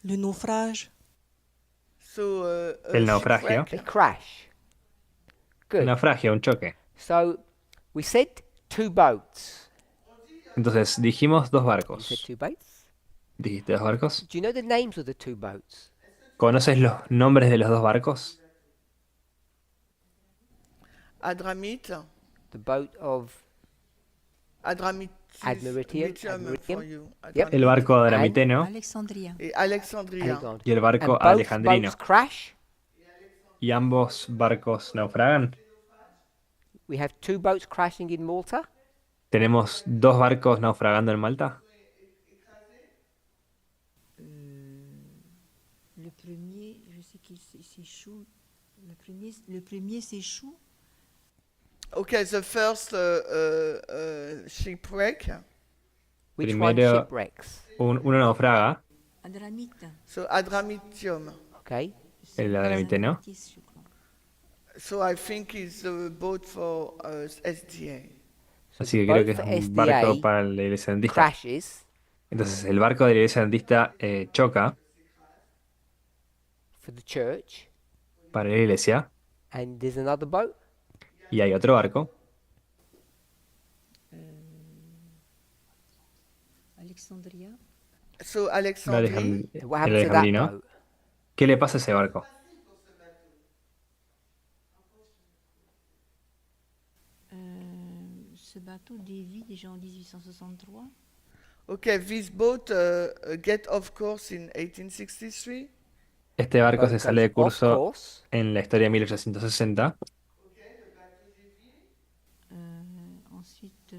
Le naufrage. So El naufragio. They crash. Un Good. naufragio, un choque. So we said two boats. Entonces, dijimos dos You said barcos. two boats? ¿Dijiste dos barcos? Do you know the names of the two boats? ¿Conoces los nombres de los dos barcos? Adramit, The boat of Adramitium Admiritium. for you. Yep. El barco Adramiteno Alexandria. Et Alexandria. Alexandria. y el barco And both Alejandrino. boats crash. ¿Y ambos barcos naufragan? We have two boats crashing in Malta. ¿Tenemos dos barcos naufragando en Malta? Le premier, je sais qu'il s'échoue. Le premier s'échoue. Okay, the first shipwreck. Which one Primero- shipwrecks? Uno naufraga, Adramite. So Adramitium. Okay. el Adramiteno. Adramititis, je crois. So I think it's a boat for SDA. So Así the que creo boat que es for un barco SDA para la iglesia adventista. crashes Entonces el barco de la iglesia adventista choca for the church, para la iglesia and there's another boat. y hay otro barco, Alexandria. So el Alexandria. What el happened to that alejandrino. boat? ¿Qué le pasa a ese barco? Ce bateau dévie déjà en 1863. Okay, this boat get off course in 1863. Este barco Boat se sale de goes off curso course. en la historia de 1860. Ensuite,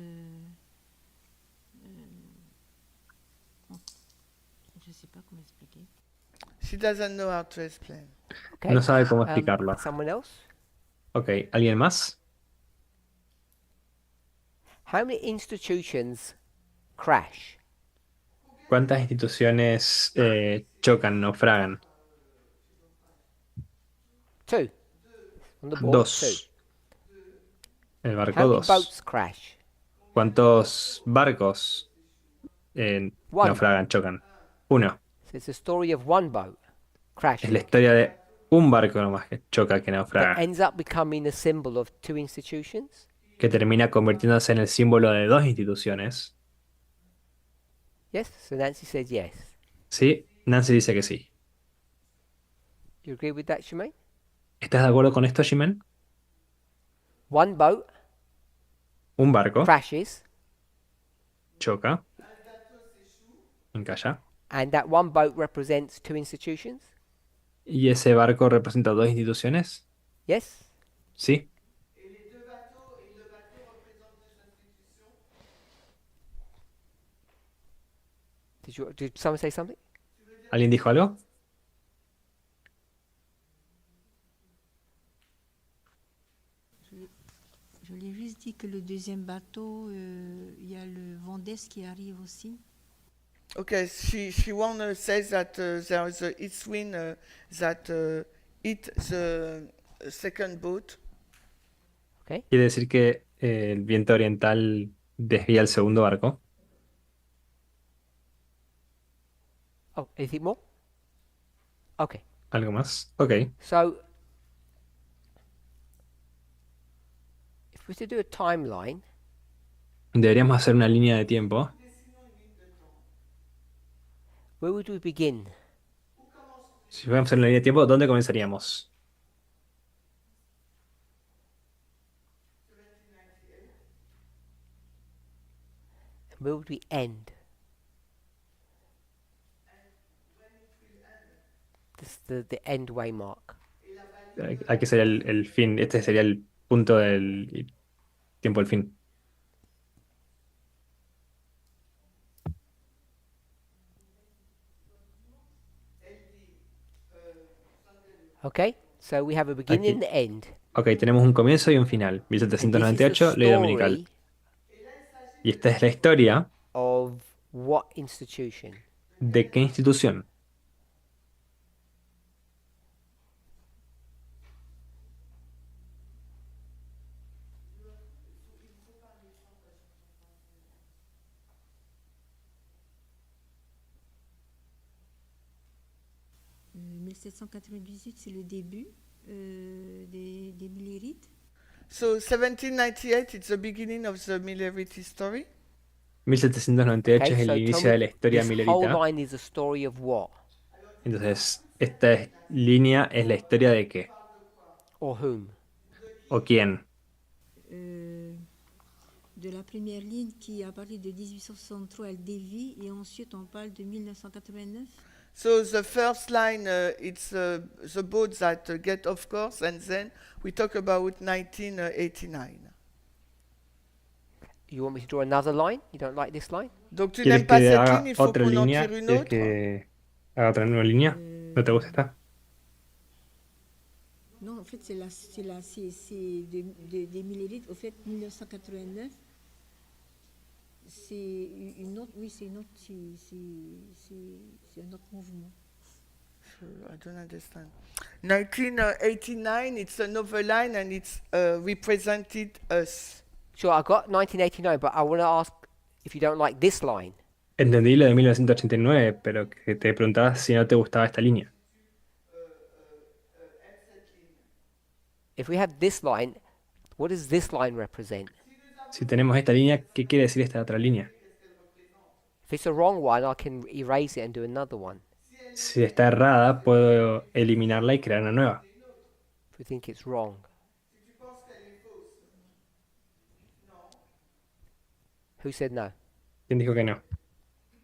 je ne sais pas comment expliquer. She doesn't know how to explain. Okay. No sabe cómo explicarlo. Someone else? Ok, ¿alguien más? How many institutions crash? ¿Cuántas instituciones chocan, naufragan? Two. On the board, Dos. two. El barco How many dos. boats crash? ¿Cuántos barcos One. naufragan, chocan? Uno. So it's a story of one boat crashing Es la historia de un barco nomás que choca, que that naufraga, ends up becoming a symbol of two institutions. que termina convirtiéndose en el símbolo de dos instituciones. Yes. So Nancy says yes. ¿Sí? Nancy dice que sí. You agree with that, Shemaine? ¿Estás de acuerdo con esto, Jimen? One boat Un barco crashes, choca, encalla, and that one boat represents two institutions. y ese barco representa dos instituciones. Yes. ¿Sí? Did someone say something? ¿Alguien dijo algo? Je l'ai juste dit que le deuxième bateau, il y a le Vendès qui arrive aussi. Okay, she wanna say that there is a east wind that hit the second boat. Okay. Quiere decir que el viento oriental desvía el segundo barco. Oh, anything more? Okay. ¿Algo más? Ok. So, if we were to do a timeline, Deberíamos hacer una línea de tiempo. where would we begin? Si fuéramos a hacer una línea de tiempo, ¿dónde comenzaríamos? Where would we end? This is the end way mark. Aquí sería el fin. Este sería el punto del tiempo del fin. Okay, so we have a beginning and an end. Ok, tenemos un comienzo y un final. And this is the 1798, ley dominical. story Y esta es la historia of what institution? de qué institución. Euh, 1798, c'est le début des Millérites. So 1798, it's the beginning of the Millerite story. 1798 Okay, es el so tell inicio me, de la historia this whole milerita. line is a story of what Entonces, esta línea es la historia de qué or whom? o quién. De la première ligne qui, à partir de 1863, elle dévie, et ensuite on parle de 1989. So the first line, it's the boats that get off course, and then we talk about 1989. You want me to draw another line? You don't like this line? Donc tu ¿Quieres n'aimes pas que cette haga ligne, il faut otra qu'on en línea? tire une ¿Quieres autre. que haga otra nueva línea? ¿No te gusta esta? Non, en fait, c'est des Millérites. Au fait, 1989, c'est une autre, oui, c'est une autre, c'est un autre mouvement. I don't understand. 1989, it's another line, and it's represented us. Sure, I got 1989, but I want to ask if you don't like this line. Entendí lo de 1989, pero que te preguntabas si no te gustaba esta línea. If we have this line, what does this line represent? Si tenemos esta línea, ¿qué quiere decir esta otra línea? If it's a wrong one, I can erase it and do another one. Si está errada, puedo eliminarla y crear una nueva. If we think it's wrong. Who said no? ¿Quién dijo que no?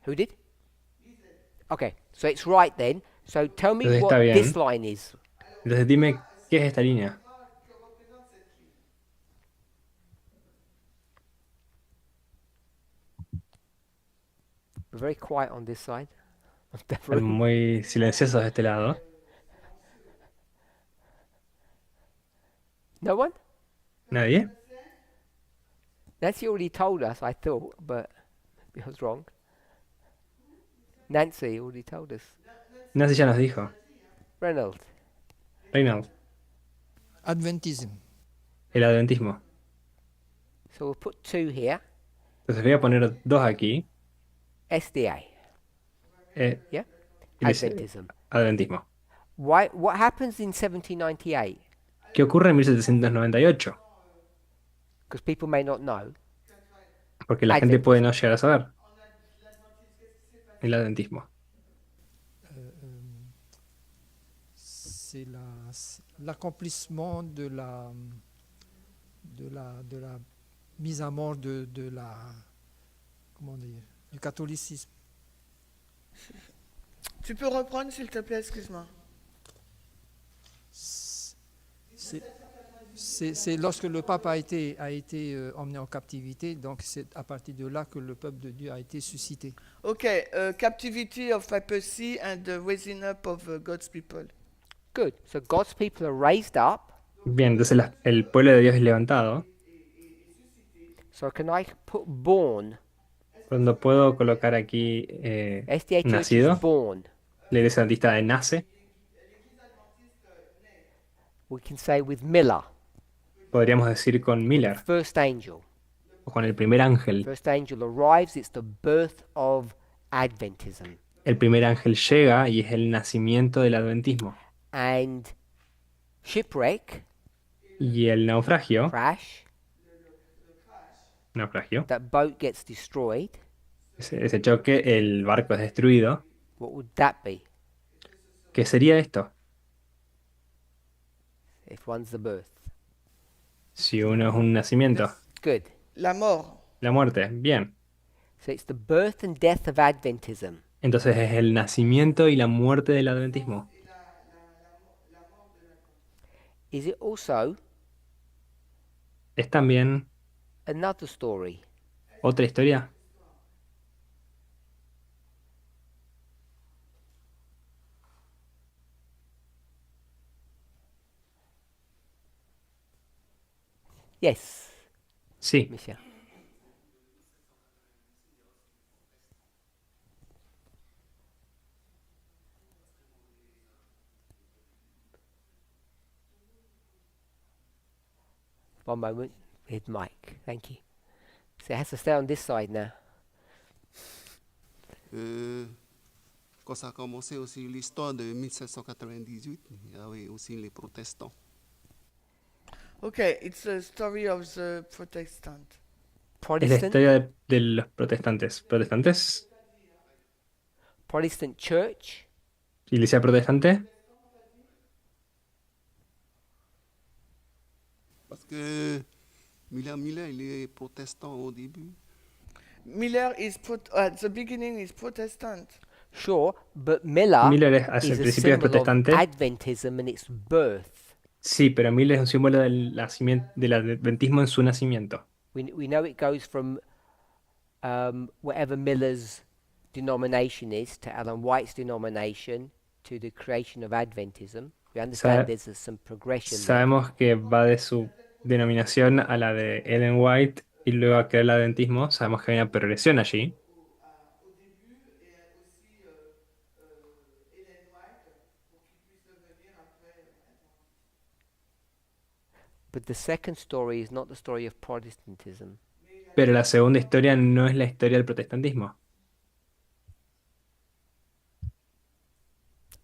Who did? Okay, so it's right then. So tell me Entonces what está bien. this line is. Entonces dime, ¿qué es esta línea? We're very quiet on this side of the Están room. muy silenciosos de este lado. No one? ¿Nadie? Nancy already told us, I thought, but maybe I was wrong. Nancy already told us. Nancy ya nos dijo. Reynolds. Reynolds, Adventism. el adventismo. So we'll put 2 here. Entonces voy a poner 2 aquí. SDA. Eh, Yeah? y dice Adventism. adventismo. Why? What happens in 1798? ¿Qué ocurre en 1798? Because people may not know. Porque la gente puede no llegar a saber. El adventismo. C'est l'accomplissement de la mise à mort de la, comment dire, du catholicisme. Tu peux reprendre, s'il te plaît, excuse-moi. C'est lorsque le pape a été emmené en captivité, donc c'est à partir de là que le peuple de Dieu a été suscité. Okay, captivity of papacy and the raising up of God's people. Good. So God's people are raised up. Bien, entonces el pueblo de Dios es levantado. So can I put born? Cuando puedo colocar aquí SDA Church nacido, is born. la iglesia adventista de nace, We can say with Miller, podríamos decir con Miller first angel. o con el primer ángel. First angel arrives. It's the birth of Adventism. El primer ángel llega y es el nacimiento del adventismo. And shipwreck, Y el naufragio, crash, that boat gets destroyed. ese choque, el barco es destruido. What would that be ¿Qué sería esto? if one's the birth? Si uno es un nacimiento. Good. La mort. La muerte, bien. So it's the birth and death of Adventism. Entonces es el nacimiento y la muerte del adventismo. Is it also Es también another story? otra historia. Yes, Sí, Michelle. One moment with Mike. Thank you. So it has to stay on this side now. Quand ça a commencé aussi l'histoire de 1798, il y avait aussi les protestants. Okay, it's a story of the Protestant. es la Protestant, historia de los protestantes. ¿Protestantes? Protestant church, ¿Iglesia protestante? Parce que Miller, il est protestant au début. Miller is at the beginning is Protestant. sure, but Miller Miller es, hacia is el a principio es symbol of protestante. Adventism and its birth. Sí, pero Miller es un símbolo del nacimiento, del adventismo en su nacimiento. We know it goes from whatever Miller's denomination is to Ellen White's denomination to the creation of Adventism. We understand there's some progression there. Sabemos que va de su denominación a la de Ellen White y luego a crear el adventismo. Sabemos que hay una progresión allí. But the second story is not the story of Protestantism. Pero la segunda historia no es la historia del protestantismo.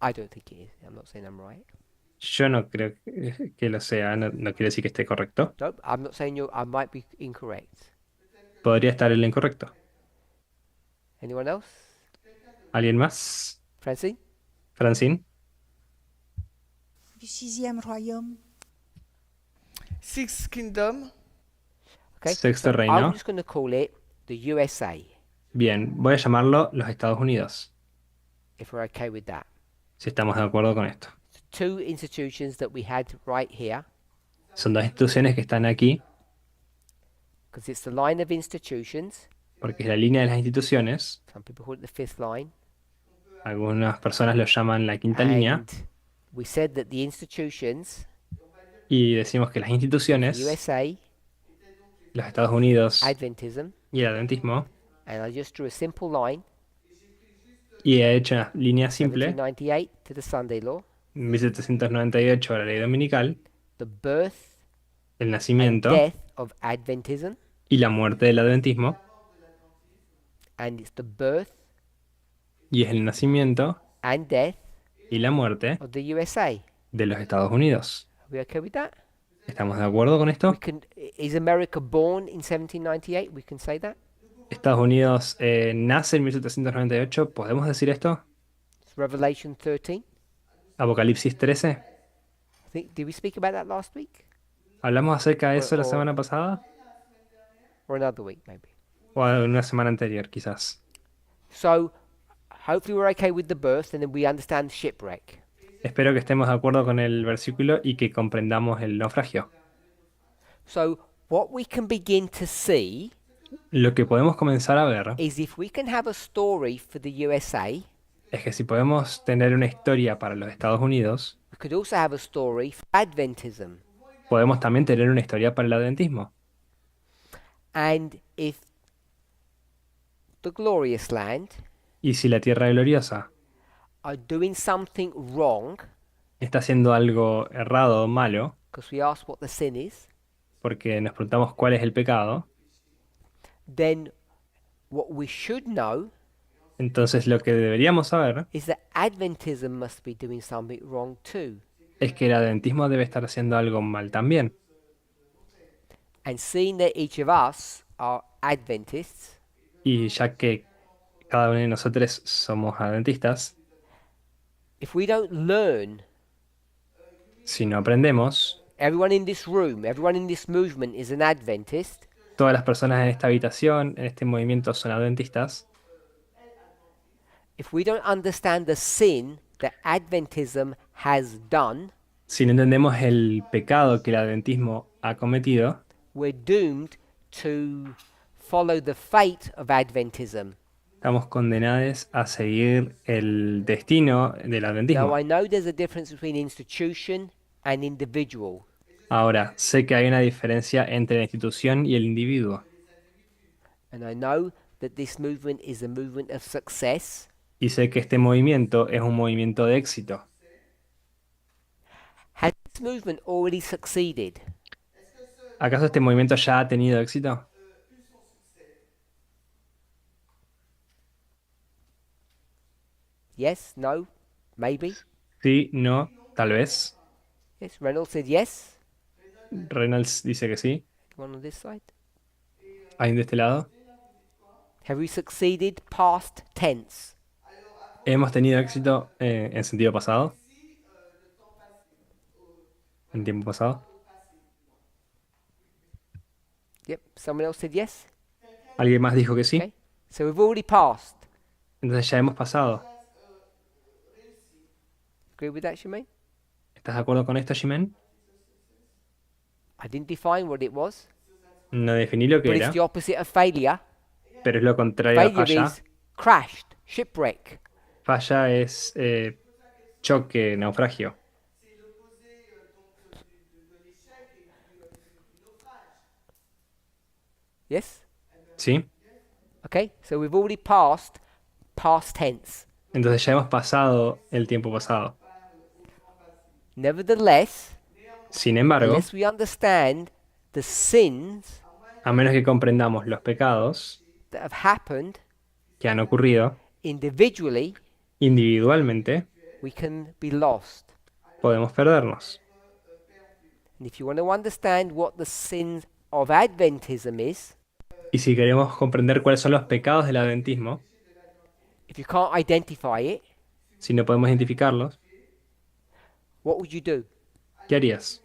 I don't think it is. I'm not saying I'm right. Yo no creo que lo sea, no quiere decir que esté correcto. No, I'm not saying I might be incorrect. Podría estar el incorrecto. Anyone else? ¿Alguien más? Francine? ¿Francine? Du sixième royaume. Sixth Kingdom. Okay. Sexto I'm reino. just going to call it the USA, Bien, voy a llamarlo los Estados Unidos, if we're okay with that. si estamos de acuerdo con esto. Two institutions that we had right here, Son dos instituciones que están aquí, because it's the line of institutions. porque es la línea de las instituciones. Some people call it the fifth line. Algunas personas lo llaman la quinta línea. And we said that the institutions, Y decimos que las instituciones, USA, los Estados Unidos Adventism, y el adventismo, and I just drew a simple line, y he hecho una línea simple, 1798 to the Sunday Law, 1798 a la ley dominical, the birth el and nacimiento death of Adventism, y la muerte del adventismo, and it's the birth y es el nacimiento and death y la muerte of the USA. de los Estados Unidos. Are we okay with that? ¿Estamos de acuerdo con esto? Is America born in 1798? We can say that. Estados Unidos nace en 1798, ¿podemos decir esto? It's Revelation 13. Apocalipsis 13. Did we speak about that last week ¿Hablamos acerca de eso la O- semana pasada? or another week maybe? ¿O una semana anterior, quizás? So hopefully we're okay with the birth and then we understand shipwreck. Espero que estemos de acuerdo con el versículo y que comprendamos el naufragio. So what we can begin to see Lo que podemos comenzar a ver is if we can have a story for the USA, es que si podemos tener una historia para los Estados Unidos, we could also have a story for Adventism. podemos también tener una historia para el adventismo. And if the glorious land Y si la tierra gloriosa are doing something wrong, está haciendo algo errado o malo, because we ask what the sin is, porque nos preguntamos cuál es el pecado, then what we should know entonces lo que deberíamos saber is that Adventism must be doing something wrong too. es que el adventismo debe estar haciendo algo mal también. And seeing that each of us are Adventists, Y ya que cada uno de nosotros somos adventistas, if we don't learn, si no aprendemos, everyone in this room, everyone in this movement is an Adventist, todas las personas en esta habitación, en este movimiento, son adventistas, if we don't understand the sin that Adventism has done, si no entendemos el pecado que el adventismo ha cometido, we're doomed to follow the fate of Adventism. estamos condenados a seguir el destino del Now, adventismo. I know there's a difference between institution and individual, Ahora, sé que hay una diferencia entre la institución y el individuo. and I know that this movement is a movement of success. Y sé que este movimiento es un movimiento de éxito. Has this movement already succeeded? ¿Acaso este movimiento ya ha tenido éxito? Yes, no, maybe. Sí, no, tal vez. Yes, Reynolds said yes. Reynolds dice que sí. One on this side. ¿Alguien de este lado? Have we succeeded past tense? ¿Hemos tenido éxito en sentido pasado? ¿En tiempo pasado? Yep, someone else said yes. ¿Alguien más dijo que sí? Okay, so we've already passed. Entonces ya hemos pasado. Agree with that, Shemaine? ¿Estás de acuerdo con esto, Jimen? I didn't define what it was, No definí lo que but era, it's the opposite of failure. pero es lo contrario a Failure falla. is crashed, shipwreck. Falla es choque, naufragio. Yes? ¿Sí? Okay, so we've already passed past tense. Entonces ya hemos pasado el tiempo pasado. Nevertheless, Sin embargo, unless we understand the sins a menos que comprendamos los pecados that have happened que han ocurrido individually, individualmente, we can be lost. podemos perdernos. And if you want to understand what the sins of Adventism is, Y si queremos comprender cuáles son los pecados del adventismo, if you can't identify it, si no podemos identificarlos, what would you do? ¿qué harías?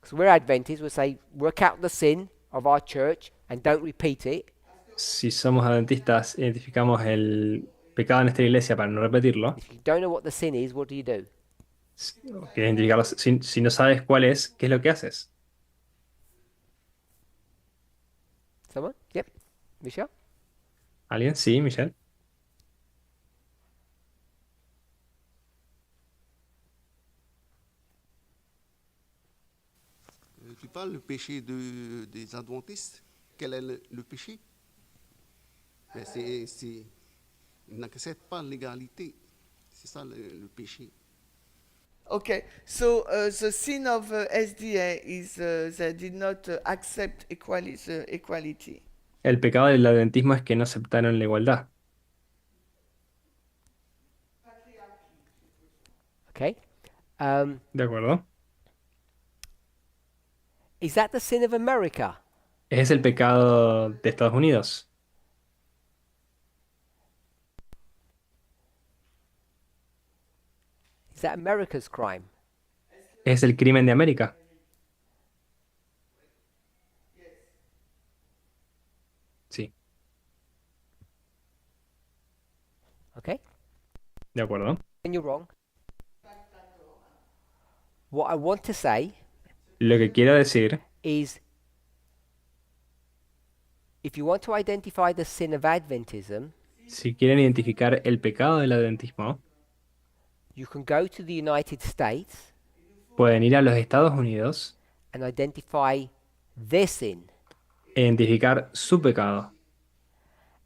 Because we're Adventists, we'll say, work out the sin of our church and don't repeat it. Si somos adventistas, identificamos el pecado en esta iglesia para no repetirlo. If you don't know what the sin is, what do you do? Que identificarlo. Si no sabes cuál es, ¿qué es lo que haces? Someone? Yep. Michelle? ¿Alguien? Sí, Michelle. Tu parles le péché des adventistes. Quel est le péché? Ben, ils n'acceptent pas l'égalité. C'est ça le péché. Okay, so the sin of SDA is they did not accept equality. El pecado del adventismo es que no aceptaron la igualdad. Okay. ¿De acuerdo? Is that the sin of America? Es el pecado de Estados Unidos. Is that America's crime? Es el crimen de América. Sí, Okay. de acuerdo. And you're wrong. What I want to say Lo que quiero decir is if you want to identify the sin of Adventism, si quieren identificar el pecado del adventismo, you can go to the United States pueden ir a los Estados Unidos and identify their sin. e identificar su pecado.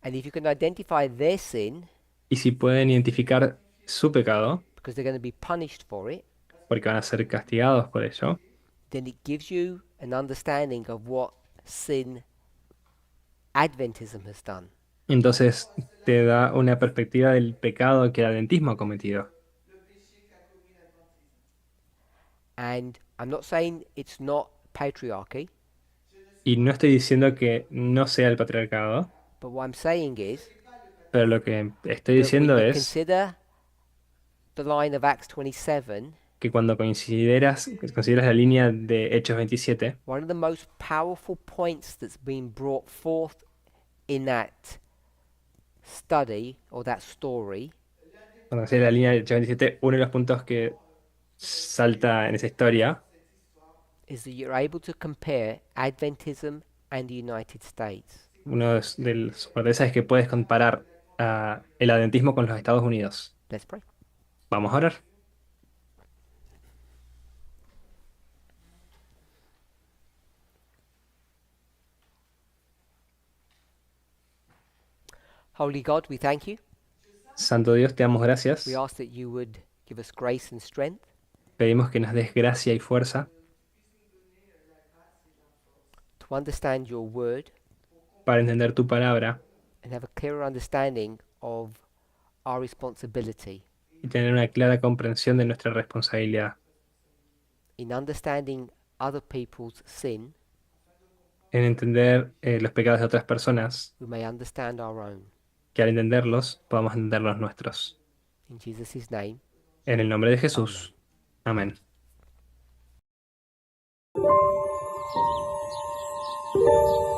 And if you can identify their sin, Y si pueden identificar su pecado, because they're going to be punished for it, porque van a ser castigados por ello, then it gives you an understanding of what sin Adventism has done. entonces te da una perspectiva del pecado que el adventismo ha cometido. And I'm not saying it's not patriarchy, Y no estoy diciendo que no sea el patriarcado, but what I'm saying is pero lo que estoy that when diciendo you es consider the line of Acts 27, que cuando consideras la línea de Hechos 27, one of the most powerful points that's been brought forth in that study or that story cuando consideras la línea de Hechos 27, uno de los puntos que salta en esa historia is that you're able to compare Adventism and the United States. uno de las fortalezas es que puedes comparar el adventismo con los Estados Unidos. Let's pray. Vamos a orar. Holy God, we thank you. Santo Dios, te damos gracias. We ask that you would give us grace and strength Pedimos que nos des gracia y fuerza to understand your word para entender tu palabra and have a clearer understanding of our responsibility y tener una clara comprensión de nuestra responsabilidad in understanding other people's sin. en entender los pecados de otras personas, We may understand our own. que al entenderlos podamos entender los nuestros. In Jesus' name. En el nombre de Jesús. Amén. Amen.